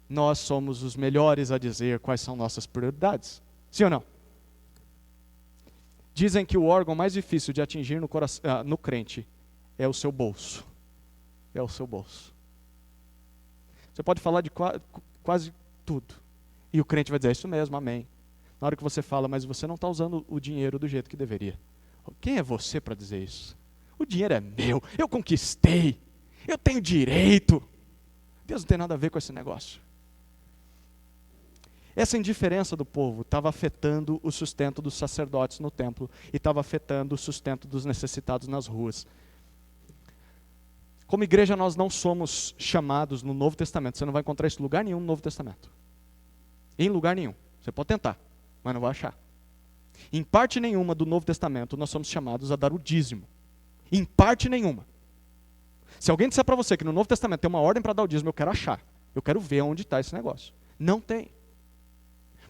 nós somos os melhores a dizer quais são nossas prioridades. Sim ou não? Dizem que o órgão mais difícil de atingir no crente é o seu bolso. É o seu bolso. Você pode falar de quase tudo. E o crente vai dizer, isso mesmo, amém. Na hora que você fala, mas você não está usando o dinheiro do jeito que deveria. Quem é você para dizer isso? O dinheiro é meu, eu conquistei, eu tenho direito. Deus não tem nada a ver com esse negócio. Essa indiferença do povo estava afetando o sustento dos sacerdotes no templo e estava afetando o sustento dos necessitados nas ruas. Como igreja, nós não somos chamados no Novo Testamento. Você não vai encontrar isso em lugar nenhum no Novo Testamento. Em lugar nenhum. Você pode tentar, mas não vai achar. Em parte nenhuma do Novo Testamento, nós somos chamados a dar o dízimo. Em parte nenhuma. Se alguém disser para você que no Novo Testamento tem uma ordem para dar o dízimo, eu quero achar. Eu quero ver onde está esse negócio. Não tem.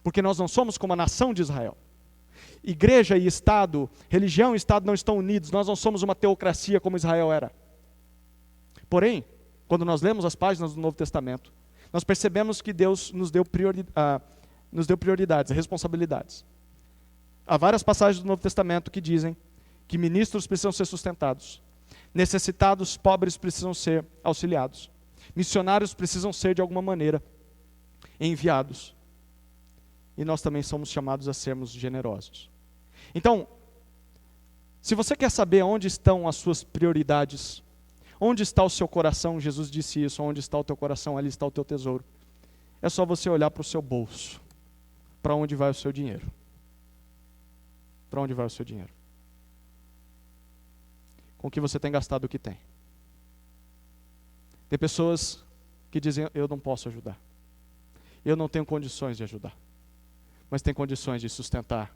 Porque nós não somos como a nação de Israel. Igreja e Estado, religião e Estado não estão unidos. Nós não somos uma teocracia como Israel era. Porém, quando nós lemos as páginas do Novo Testamento, nós percebemos que Deus nos deu prioridades, responsabilidades. Há várias passagens do Novo Testamento que dizem que ministros precisam ser sustentados, necessitados, pobres precisam ser auxiliados, missionários precisam ser de alguma maneira enviados. E nós também somos chamados a sermos generosos. Então, se você quer saber onde estão as suas prioridades, onde está o seu coração, Jesus disse isso, onde está o teu coração, ali está o teu tesouro. É só você olhar para o seu bolso, para onde vai o seu dinheiro. Para onde vai o seu dinheiro? Com o que você tem gastado o que tem. Tem pessoas que dizem, eu não posso ajudar. Eu não tenho condições de ajudar. Mas tem condições de sustentar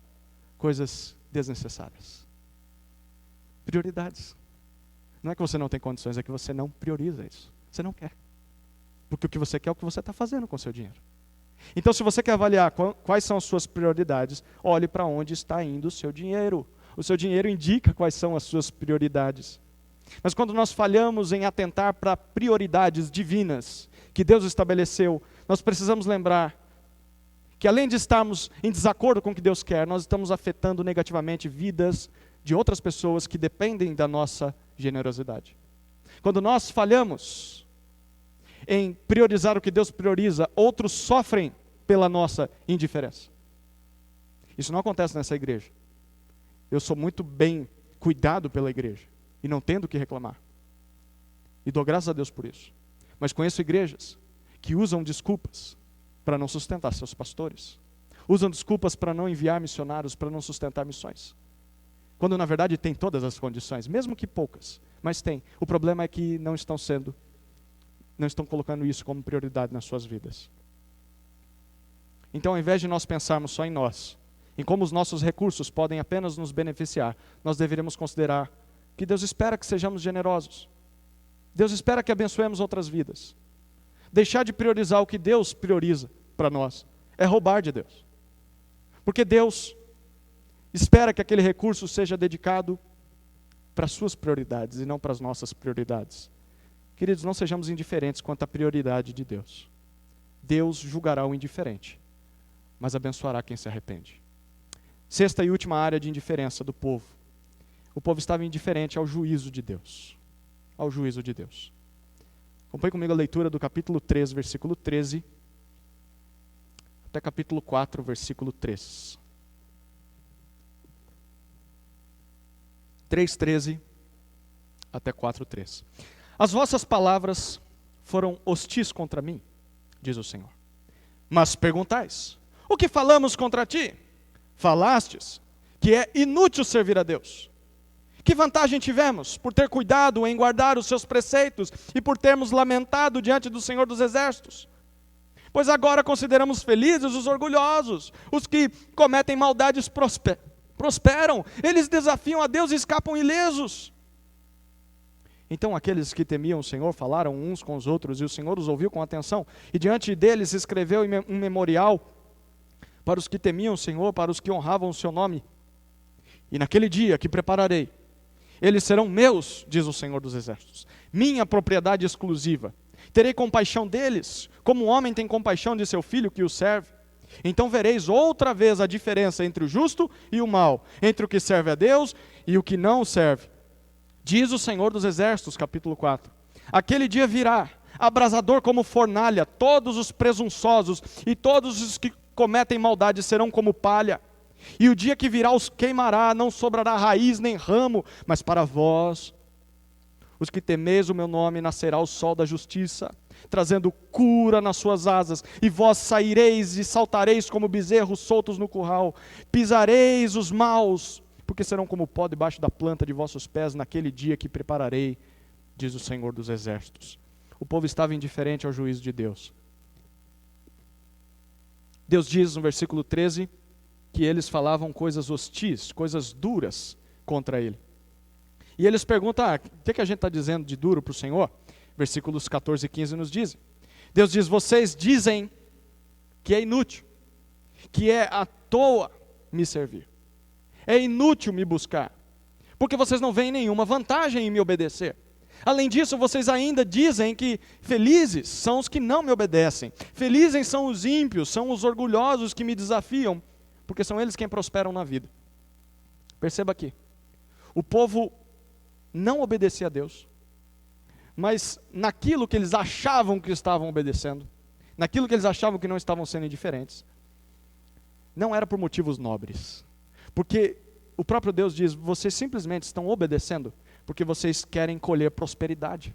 coisas desnecessárias. Prioridades. Não é que você não tem condições, é que você não prioriza isso. Você não quer. Porque o que você quer é o que você está fazendo com o seu dinheiro. Então, se você quer avaliar quais são as suas prioridades, olhe para onde está indo o seu dinheiro. O seu dinheiro indica quais são as suas prioridades. Mas quando nós falhamos em atentar para prioridades divinas que Deus estabeleceu, nós precisamos lembrar que além de estarmos em desacordo com o que Deus quer, nós estamos afetando negativamente vidas de outras pessoas que dependem da nossa generosidade. Quando nós falhamos em priorizar o que Deus prioriza, outros sofrem pela nossa indiferença. Isso não acontece nessa igreja. Eu sou muito bem cuidado pela igreja e não tenho do que reclamar. E dou graças a Deus por isso. Mas conheço igrejas que usam desculpas para não sustentar seus pastores. Usam desculpas para não enviar missionários, para não sustentar missões. Quando na verdade tem todas as condições, mesmo que poucas, mas tem. O problema é que não estão colocando isso como prioridade nas suas vidas. Então, ao invés de nós pensarmos só em nós, em como os nossos recursos podem apenas nos beneficiar, nós deveríamos considerar que Deus espera que sejamos generosos. Deus espera que abençoemos outras vidas. Deixar de priorizar o que Deus prioriza para nós é roubar de Deus. Porque Deus espera que aquele recurso seja dedicado para as suas prioridades e não para as nossas prioridades. Queridos, não sejamos indiferentes quanto à prioridade de Deus. Deus julgará o indiferente, mas abençoará quem se arrepende. Sexta e última área de indiferença do povo. O povo estava indiferente ao juízo de Deus. Ao juízo de Deus. Acompanhe comigo a leitura do capítulo 3, versículo 13, até capítulo 4, versículo 3. 3:13 até 4:3. As vossas palavras foram hostis contra mim, diz o Senhor. Mas perguntais, o que falamos contra ti? Falastes que é inútil servir a Deus. Que vantagem tivemos por ter cuidado em guardar os seus preceitos e por termos lamentado diante do Senhor dos Exércitos? Pois agora consideramos felizes os orgulhosos, os que cometem maldades prosperam, eles desafiam a Deus e escapam ilesos. Então aqueles que temiam o Senhor falaram uns com os outros, e o Senhor os ouviu com atenção, e diante deles escreveu um memorial para os que temiam o Senhor, para os que honravam o seu nome. E naquele dia que prepararei, Eles serão meus, diz o Senhor dos Exércitos, minha propriedade exclusiva. Terei compaixão deles, como um homem tem compaixão de seu filho que o serve. Então vereis outra vez a diferença entre o justo e o mau, entre o que serve a Deus e o que não o serve. Diz o Senhor dos Exércitos, capítulo 4. Aquele dia virá, abrasador como fornalha, todos os presunçosos e todos os que cometem maldade serão como palha. E o dia que virá os queimará, não sobrará raiz nem ramo, mas para vós, os que temeis o meu nome, nascerá o sol da justiça, trazendo cura nas suas asas, e vós saireis e saltareis como bezerros soltos no curral, pisareis os maus, porque serão como pó debaixo da planta de vossos pés naquele dia que prepararei, diz o Senhor dos Exércitos. O povo estava indiferente ao juízo de Deus. Deus diz no versículo 13, que eles falavam coisas hostis, coisas duras contra ele. E eles perguntam, o que a gente está dizendo de duro para o Senhor? Versículos 14 e 15 nos dizem. Deus diz, vocês dizem que é inútil, que é à toa me servir. É inútil me buscar, porque vocês não veem nenhuma vantagem em me obedecer. Além disso, vocês ainda dizem que felizes são os que não me obedecem. Felizes são os ímpios, são os orgulhosos que me desafiam, porque são eles quem prosperam na vida. Perceba aqui, o povo não obedecia a Deus, mas naquilo que eles achavam que estavam obedecendo, naquilo que eles achavam que não estavam sendo indiferentes, não era por motivos nobres, porque o próprio Deus diz, vocês simplesmente estão obedecendo, porque vocês querem colher prosperidade.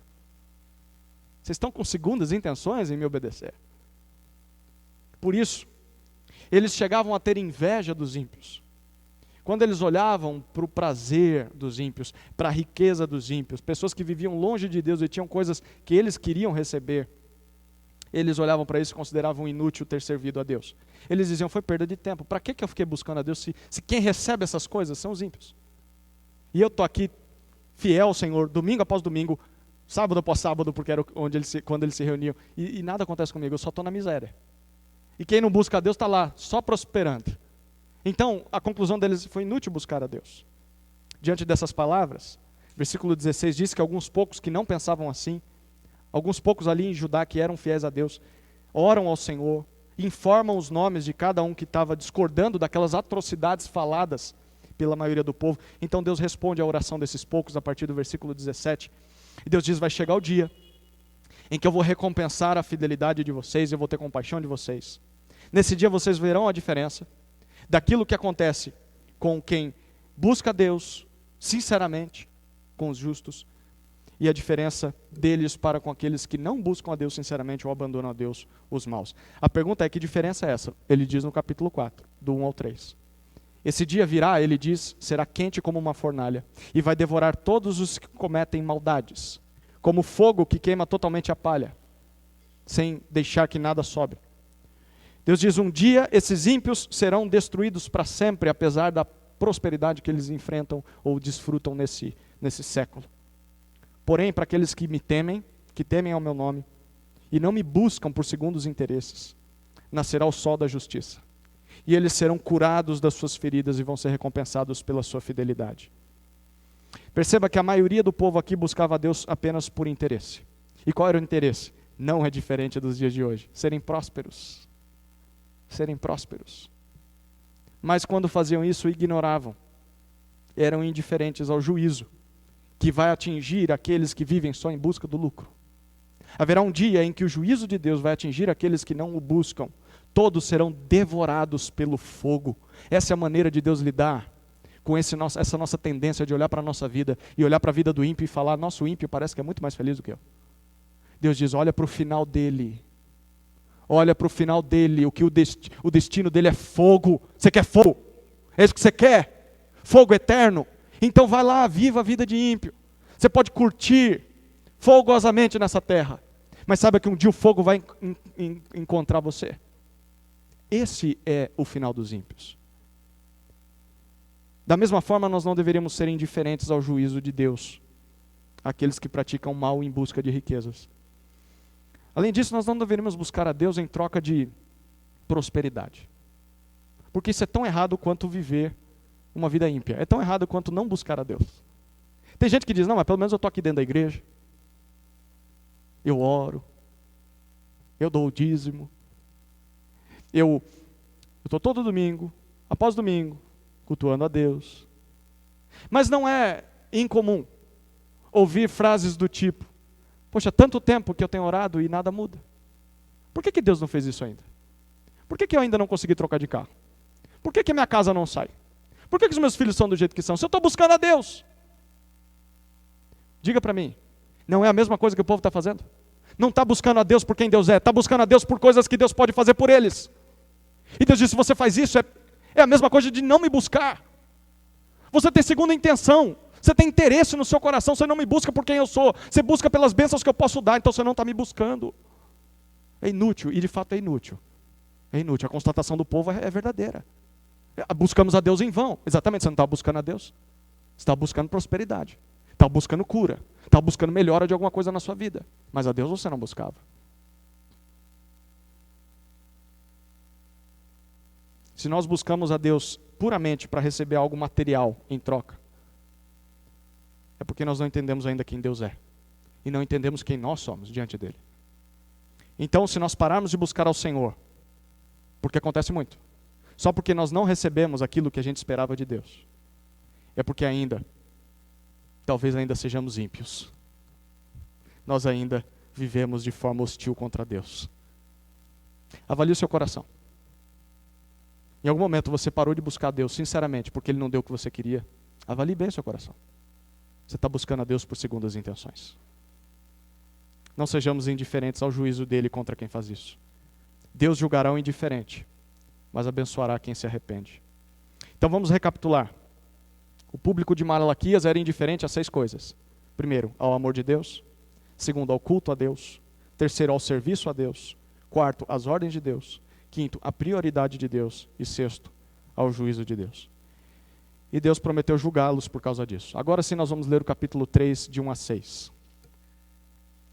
Vocês estão com segundas intenções em me obedecer. Por isso, eles chegavam a ter inveja dos ímpios. Quando eles olhavam para o prazer dos ímpios, para a riqueza dos ímpios, pessoas que viviam longe de Deus e tinham coisas que eles queriam receber, eles olhavam para isso e consideravam inútil ter servido a Deus. Eles diziam, foi perda de tempo. Para que eu fiquei buscando a Deus se quem recebe essas coisas são os ímpios? E eu estou aqui fiel ao Senhor, domingo após domingo, sábado após sábado, porque era quando eles se reuniam, e nada acontece comigo, eu só estou na miséria. E quem não busca a Deus está lá, só prosperando. Então, a conclusão deles foi inútil buscar a Deus. Diante dessas palavras, versículo 16 diz que alguns poucos que não pensavam assim, alguns poucos ali em Judá que eram fiéis a Deus, oram ao Senhor, informam os nomes de cada um que estava discordando daquelas atrocidades faladas pela maioria do povo. Então Deus responde à oração desses poucos a partir do versículo 17. E Deus diz, vai chegar o dia em que eu vou recompensar a fidelidade de vocês, eu vou ter compaixão de vocês. Nesse dia vocês verão a diferença daquilo que acontece com quem busca a Deus sinceramente, com os justos, e a diferença deles para com aqueles que não buscam a Deus sinceramente ou abandonam a Deus, os maus. A pergunta é, que diferença é essa? Ele diz no capítulo 4, do 1 ao 3. Esse dia virá, ele diz, será quente como uma fornalha, e vai devorar todos os que cometem maldades, como fogo que queima totalmente a palha, sem deixar que nada sobre. Deus diz, um dia esses ímpios serão destruídos para sempre, apesar da prosperidade que eles enfrentam ou desfrutam nesse século. Porém, para aqueles que me temem, que temem ao meu nome, e não me buscam por segundos interesses, nascerá o sol da justiça. E eles serão curados das suas feridas e vão ser recompensados pela sua fidelidade. Perceba que a maioria do povo aqui buscava a Deus apenas por interesse. E qual era o interesse? Não é diferente dos dias de hoje. Serem prósperos. Serem prósperos. Mas quando faziam isso, ignoravam. Eram indiferentes ao juízo, que vai atingir aqueles que vivem só em busca do lucro. Haverá um dia em que o juízo de Deus vai atingir aqueles que não o buscam. Todos serão devorados pelo fogo. Essa é a maneira de Deus lidar com essa nossa tendência de olhar para a nossa vida e olhar para a vida do ímpio e falar, nosso ímpio parece que é muito mais feliz do que eu. Deus diz, olha para o final dele. Olha para o final dele, o destino dele é fogo. Você quer fogo? É isso que você quer? Fogo eterno? Então vai lá, viva a vida de ímpio. Você pode curtir fogosamente nessa terra, mas saiba que um dia o fogo vai encontrar você. Esse é o final dos ímpios. Da mesma forma, nós não deveríamos ser indiferentes ao juízo de Deus, aqueles que praticam mal em busca de riquezas. Além disso, nós não deveríamos buscar a Deus em troca de prosperidade. Porque isso é tão errado quanto viver uma vida ímpia. É tão errado quanto não buscar a Deus. Tem gente que diz, não, mas pelo menos eu estou aqui dentro da igreja. Eu oro. Eu dou o dízimo. Eu estou todo domingo, após domingo, cultuando a Deus. Mas não é incomum ouvir frases do tipo, poxa, tanto tempo que eu tenho orado e nada muda. Por que Deus não fez isso ainda? Por que eu ainda não consegui trocar de carro? Por que minha casa não sai? Por que os meus filhos são do jeito que são? Se eu estou buscando a Deus. Diga para mim, não é a mesma coisa que o povo está fazendo? Não está buscando a Deus por quem Deus é, está buscando a Deus por coisas que Deus pode fazer por eles. E Deus diz, se você faz isso, é a mesma coisa de não me buscar. Você tem segunda intenção, você tem interesse no seu coração, você não me busca por quem eu sou, você busca pelas bênçãos que eu posso dar, então você não está me buscando. É inútil, e de fato é inútil. É inútil, a constatação do povo é verdadeira. Buscamos a Deus em vão, exatamente, você não está buscando a Deus. Você está buscando prosperidade, está buscando cura, está buscando melhora de alguma coisa na sua vida, mas a Deus você não buscava. Se nós buscamos a Deus puramente para receber algo material em troca, é porque nós não entendemos ainda quem Deus é. E não entendemos quem nós somos diante dele. Então, se nós pararmos de buscar ao Senhor, porque acontece muito, só porque nós não recebemos aquilo que a gente esperava de Deus, é porque talvez ainda sejamos ímpios. Nós ainda vivemos de forma hostil contra Deus. Avalie o seu coração. Em algum momento você parou de buscar a Deus sinceramente porque Ele não deu o que você queria. Avalie bem o seu coração. Você está buscando a Deus por segundas intenções. Não sejamos indiferentes ao juízo dele contra quem faz isso. Deus julgará o indiferente, mas abençoará quem se arrepende. Então vamos recapitular. O público de Malaquias era indiferente a 6 coisas. Primeiro, ao amor de Deus. Segundo, ao culto a Deus. Terceiro, ao serviço a Deus. Quarto, às ordens de Deus. Quinto, a prioridade de Deus. E sexto, ao juízo de Deus. E Deus prometeu julgá-los por causa disso. Agora sim nós vamos ler o capítulo 3, de 1 a 6.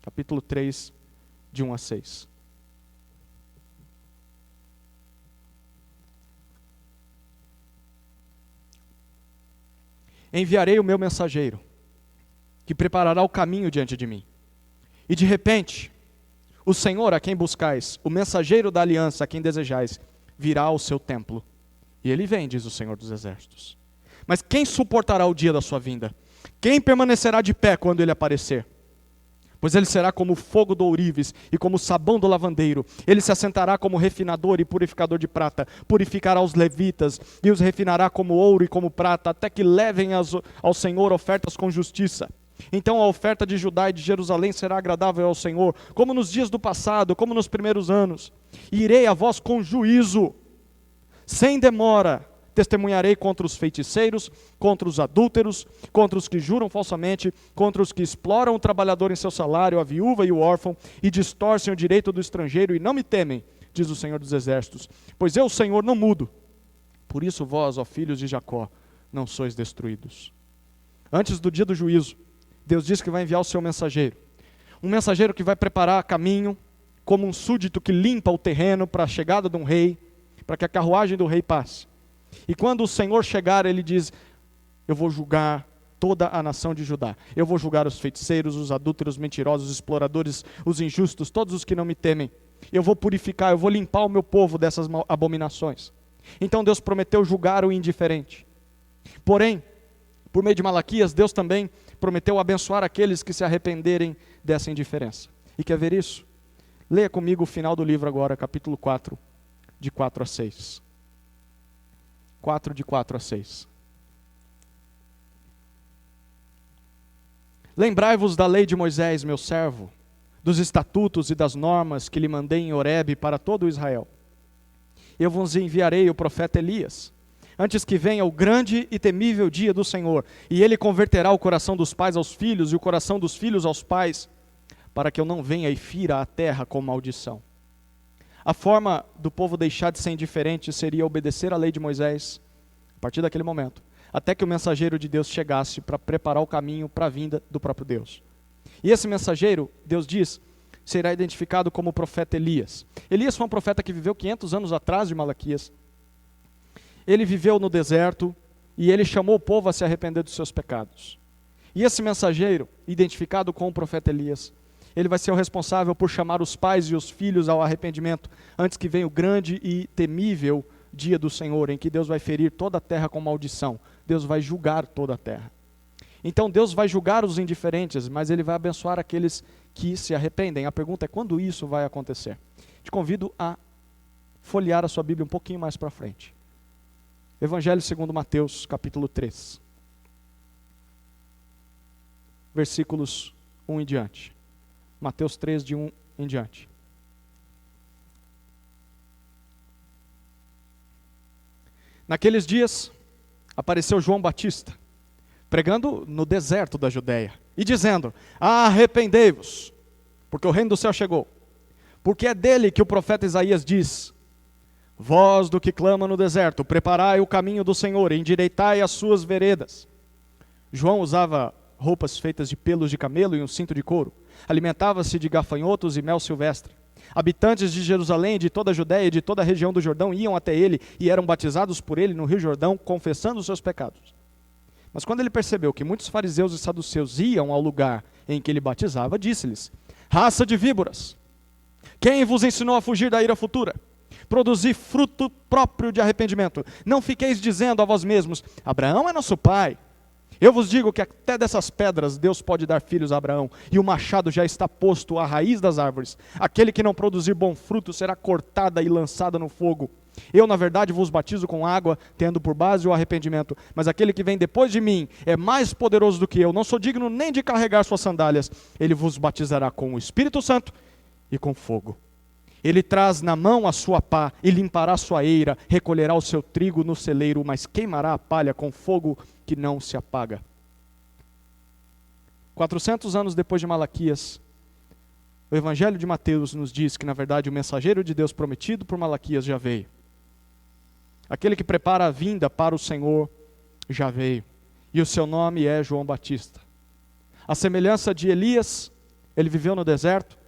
Capítulo 3, de 1 a 6. Enviarei o meu mensageiro, que preparará o caminho diante de mim. E de repente, o Senhor a quem buscais, o mensageiro da aliança a quem desejais, virá ao seu templo. E ele vem, diz o Senhor dos Exércitos. Mas quem suportará o dia da sua vinda? Quem permanecerá de pé quando ele aparecer? Pois ele será como o fogo do ourives e como o sabão do lavandeiro. Ele se assentará como refinador e purificador de prata. Purificará os levitas e os refinará como ouro e como prata, até que levem ao Senhor ofertas com justiça. Então a oferta de Judá e de Jerusalém será agradável ao Senhor, como nos dias do passado, como nos primeiros anos. E irei a vós com juízo, sem demora. Testemunharei contra os feiticeiros, contra os adúlteros, contra os que juram falsamente, contra os que exploram o trabalhador em seu salário, a viúva e o órfão, e distorcem o direito do estrangeiro, e não me temem, diz o Senhor dos Exércitos. Pois eu, o Senhor, não mudo. Por isso vós, ó filhos de Jacó, não sois destruídos. Antes do dia do juízo, Deus diz que vai enviar o seu mensageiro. Um mensageiro que vai preparar caminho, como um súdito que limpa o terreno para a chegada de um rei, para que a carruagem do rei passe. E quando o Senhor chegar, ele diz, eu vou julgar toda a nação de Judá. Eu vou julgar os feiticeiros, os adúlteros, os mentirosos, os exploradores, os injustos, todos os que não me temem. Eu vou purificar, eu vou limpar o meu povo dessas abominações. Então Deus prometeu julgar o indiferente. Porém, por meio de Malaquias, Deus também prometeu abençoar aqueles que se arrependerem dessa indiferença. E quer ver isso? Leia comigo o final do livro agora, capítulo 4, de 4 a 6. 4 de 4 a 6. Lembrai-vos da lei de Moisés, meu servo, dos estatutos e das normas que lhe mandei em Horebe para todo Israel. Eu vos enviarei o profeta Elias, antes que venha o grande e temível dia do Senhor, e ele converterá o coração dos pais aos filhos e o coração dos filhos aos pais, para que eu não venha e fira a terra com maldição. A forma do povo deixar de ser indiferente seria obedecer à lei de Moisés, a partir daquele momento, até que o mensageiro de Deus chegasse para preparar o caminho para a vinda do próprio Deus. E esse mensageiro, Deus diz, será identificado como o profeta Elias. Elias foi um profeta que viveu 500 anos atrás de Malaquias. Ele viveu no deserto e ele chamou o povo a se arrepender dos seus pecados. E esse mensageiro, identificado com o profeta Elias, ele vai ser o responsável por chamar os pais e os filhos ao arrependimento, antes que venha o grande e temível dia do Senhor, em que Deus vai ferir toda a terra com maldição. Deus vai julgar toda a terra. Então Deus vai julgar os indiferentes, mas Ele vai abençoar aqueles que se arrependem. A pergunta é quando isso vai acontecer? Te convido a folhear a sua Bíblia um pouquinho mais para frente. Evangelho segundo Mateus, capítulo 3. Versículos 1 em diante. Mateus 3, de 1 em diante. Naqueles dias, apareceu João Batista, pregando no deserto da Judéia, e dizendo: arrependei-vos, porque o reino do céu chegou. Porque é dele que o profeta Isaías diz: voz do que clama no deserto, preparai o caminho do Senhor, endireitai as suas veredas. João usava roupas feitas de pelos de camelo e um cinto de couro. Alimentava-se de gafanhotos e mel silvestre. Habitantes de Jerusalém, de toda a Judéia e de toda a região do Jordão iam até ele e eram batizados por ele no Rio Jordão, confessando os seus pecados. Mas quando ele percebeu que muitos fariseus e saduceus iam ao lugar em que ele batizava, disse-lhes: raça de víboras, quem vos ensinou a fugir da ira futura? Produzi fruto próprio de arrependimento. Não fiqueis dizendo a vós mesmos: Abraão é nosso pai. Eu vos digo que até dessas pedras Deus pode dar filhos a Abraão, e o machado já está posto à raiz das árvores. Aquele que não produzir bom fruto será cortada e lançada no fogo. Eu, na verdade, vos batizo com água, tendo por base o arrependimento, mas aquele que vem depois de mim é mais poderoso do que eu, não sou digno nem de carregar suas sandálias. Ele vos batizará com o Espírito Santo e com fogo. Ele traz na mão a sua pá e limpará a sua eira, recolherá o seu trigo no celeiro, mas queimará a palha com fogo que não se apaga. 400 anos depois de Malaquias, o Evangelho de Mateus nos diz que, na verdade, o mensageiro de Deus prometido por Malaquias já veio. Aquele que prepara a vinda para o Senhor já veio. E o seu nome é João Batista. A semelhança de Elias, ele viveu no deserto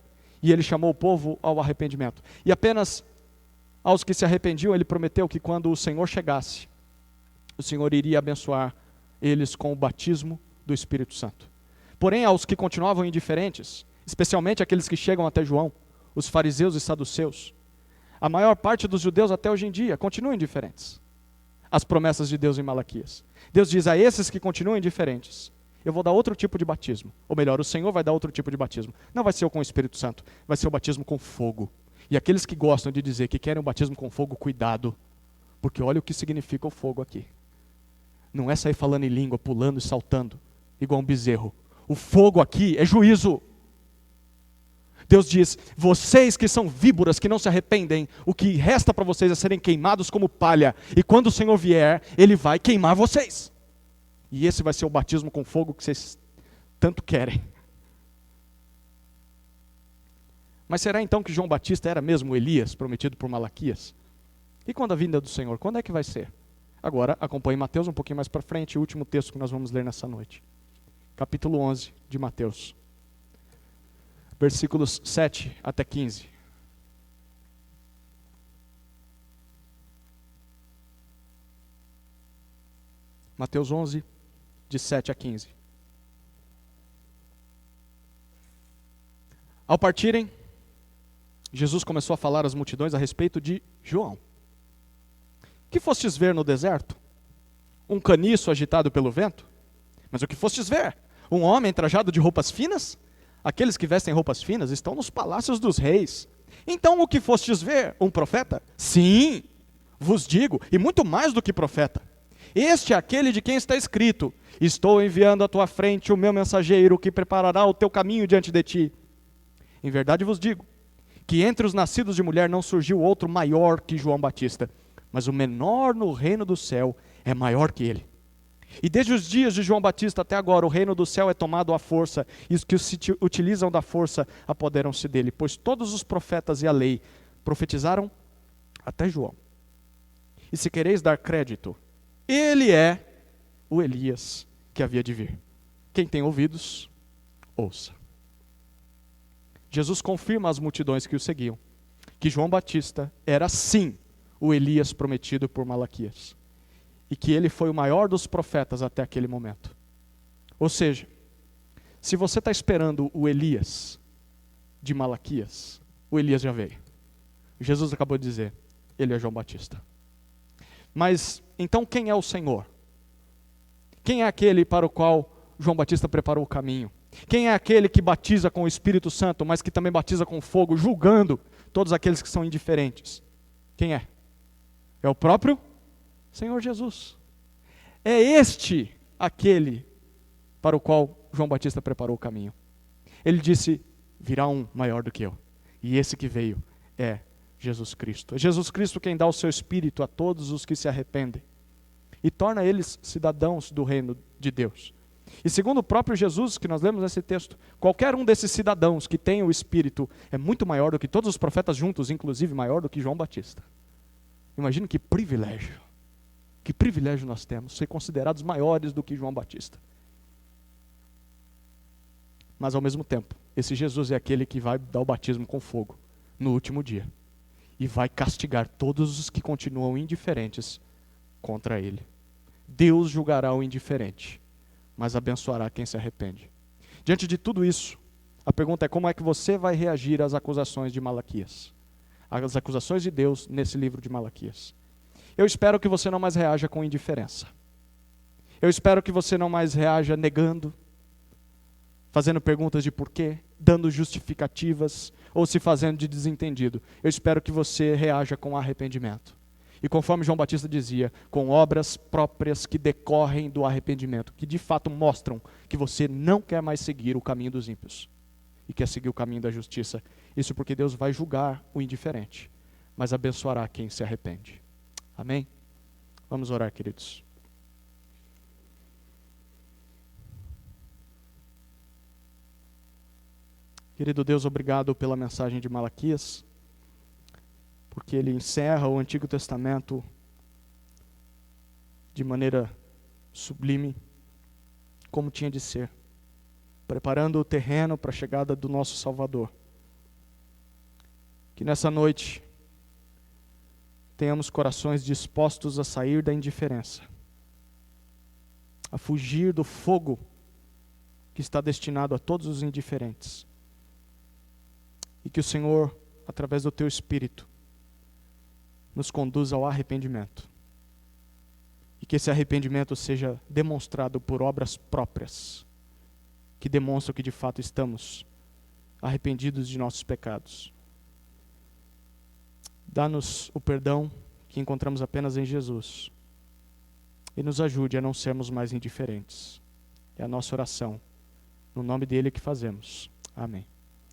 e ele chamou o povo ao arrependimento. E apenas aos que se arrependiam, ele prometeu que quando o Senhor chegasse, o Senhor iria abençoar eles com o batismo do Espírito Santo. Porém, aos que continuavam indiferentes, especialmente aqueles que chegam até João, os fariseus e saduceus, a maior parte dos judeus até hoje em dia continuam indiferentes às promessas de Deus em Malaquias. Deus diz a esses que continuam indiferentes: eu vou dar outro tipo de batismo. Ou melhor, o Senhor vai dar outro tipo de batismo. Não vai ser o com o Espírito Santo, vai ser o batismo com fogo. E aqueles que gostam de dizer que querem o batismo com fogo, cuidado, porque olha o que significa o fogo aqui. Não é sair falando em língua, pulando e saltando, igual um bezerro. O fogo aqui é juízo. Deus diz: vocês que são víboras, que não se arrependem, o que resta para vocês é serem queimados como palha. E quando o Senhor vier, Ele vai queimar vocês. E esse vai ser o batismo com fogo que vocês tanto querem. Mas será então que João Batista era mesmo Elias, prometido por Malaquias? E quando a vinda do Senhor, quando é que vai ser? Agora, acompanhe Mateus um pouquinho mais para frente, o último texto que nós vamos ler nessa noite. Capítulo 11 de Mateus. Versículos 7 até 15. Mateus 11, de 7 a 15. Ao partirem, Jesus começou a falar às multidões a respeito de João. Que fostes ver no deserto? Um caniço agitado pelo vento? Mas o que fostes ver? Um homem trajado de roupas finas? Aqueles que vestem roupas finas estão nos palácios dos reis. Então o que fostes ver? Um profeta? Sim, vos digo, e muito mais do que profeta. Este é aquele de quem está escrito: estou enviando à tua frente o meu mensageiro, que preparará o teu caminho diante de ti. Em verdade vos digo, que entre os nascidos de mulher não surgiu outro maior que João Batista, mas o menor no reino do céu é maior que ele. E desde os dias de João Batista até agora, o reino do céu é tomado à força, e os que se utilizam da força apoderam-se dele, pois todos os profetas e a lei profetizaram até João. E se quereis dar crédito, ele é o Elias que havia de vir. Quem tem ouvidos, ouça. Jesus confirma às multidões que o seguiam, que João Batista era sim o Elias prometido por Malaquias, e que ele foi o maior dos profetas até aquele momento. Ou seja, se você está esperando o Elias de Malaquias, o Elias já veio. Jesus acabou de dizer, ele é João Batista. Mas, então quem é o Senhor? Quem é aquele para o qual João Batista preparou o caminho? Quem é aquele que batiza com o Espírito Santo, mas que também batiza com fogo, julgando todos aqueles que são indiferentes? Quem é? É o próprio Senhor Jesus. É este aquele para o qual João Batista preparou o caminho. Ele disse, virá um maior do que eu. E esse que veio é Jesus Cristo. É Jesus Cristo quem dá o seu Espírito a todos os que se arrependem e torna eles cidadãos do reino de Deus. E segundo o próprio Jesus, que nós lemos nesse texto, qualquer um desses cidadãos que tem o Espírito é muito maior do que todos os profetas juntos, inclusive maior do que João Batista. Imagina que privilégio nós temos, ser considerados maiores do que João Batista. Mas ao mesmo tempo, esse Jesus é aquele que vai dar o batismo com fogo no último dia. E vai castigar todos os que continuam indiferentes contra ele. Deus julgará o indiferente, mas abençoará quem se arrepende. Diante de tudo isso, a pergunta é como é que você vai reagir às acusações de Malaquias? As acusações de Deus nesse livro de Malaquias. Eu espero que você não mais reaja com indiferença. Eu espero que você não mais reaja negando, fazendo perguntas de porquê, dando justificativas, ou se fazendo de desentendido. Eu espero que você reaja com arrependimento. E conforme João Batista dizia, com obras próprias que decorrem do arrependimento, que de fato mostram que você não quer mais seguir o caminho dos ímpios, e quer seguir o caminho da justiça. Isso porque Deus vai julgar o indiferente, mas abençoará quem se arrepende. Amém? Vamos orar, queridos. Querido Deus, obrigado pela mensagem de Malaquias, porque ele encerra o Antigo Testamento de maneira sublime, como tinha de ser, preparando o terreno para a chegada do nosso Salvador. Que nessa noite tenhamos corações dispostos a sair da indiferença, a fugir do fogo que está destinado a todos os indiferentes. E que o Senhor, através do Teu Espírito, nos conduza ao arrependimento. E que esse arrependimento seja demonstrado por obras próprias, que demonstram que de fato estamos arrependidos de nossos pecados. Dá-nos o perdão que encontramos apenas em Jesus. E nos ajude a não sermos mais indiferentes. É a nossa oração. No nome dele que fazemos. Amém.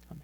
Amém.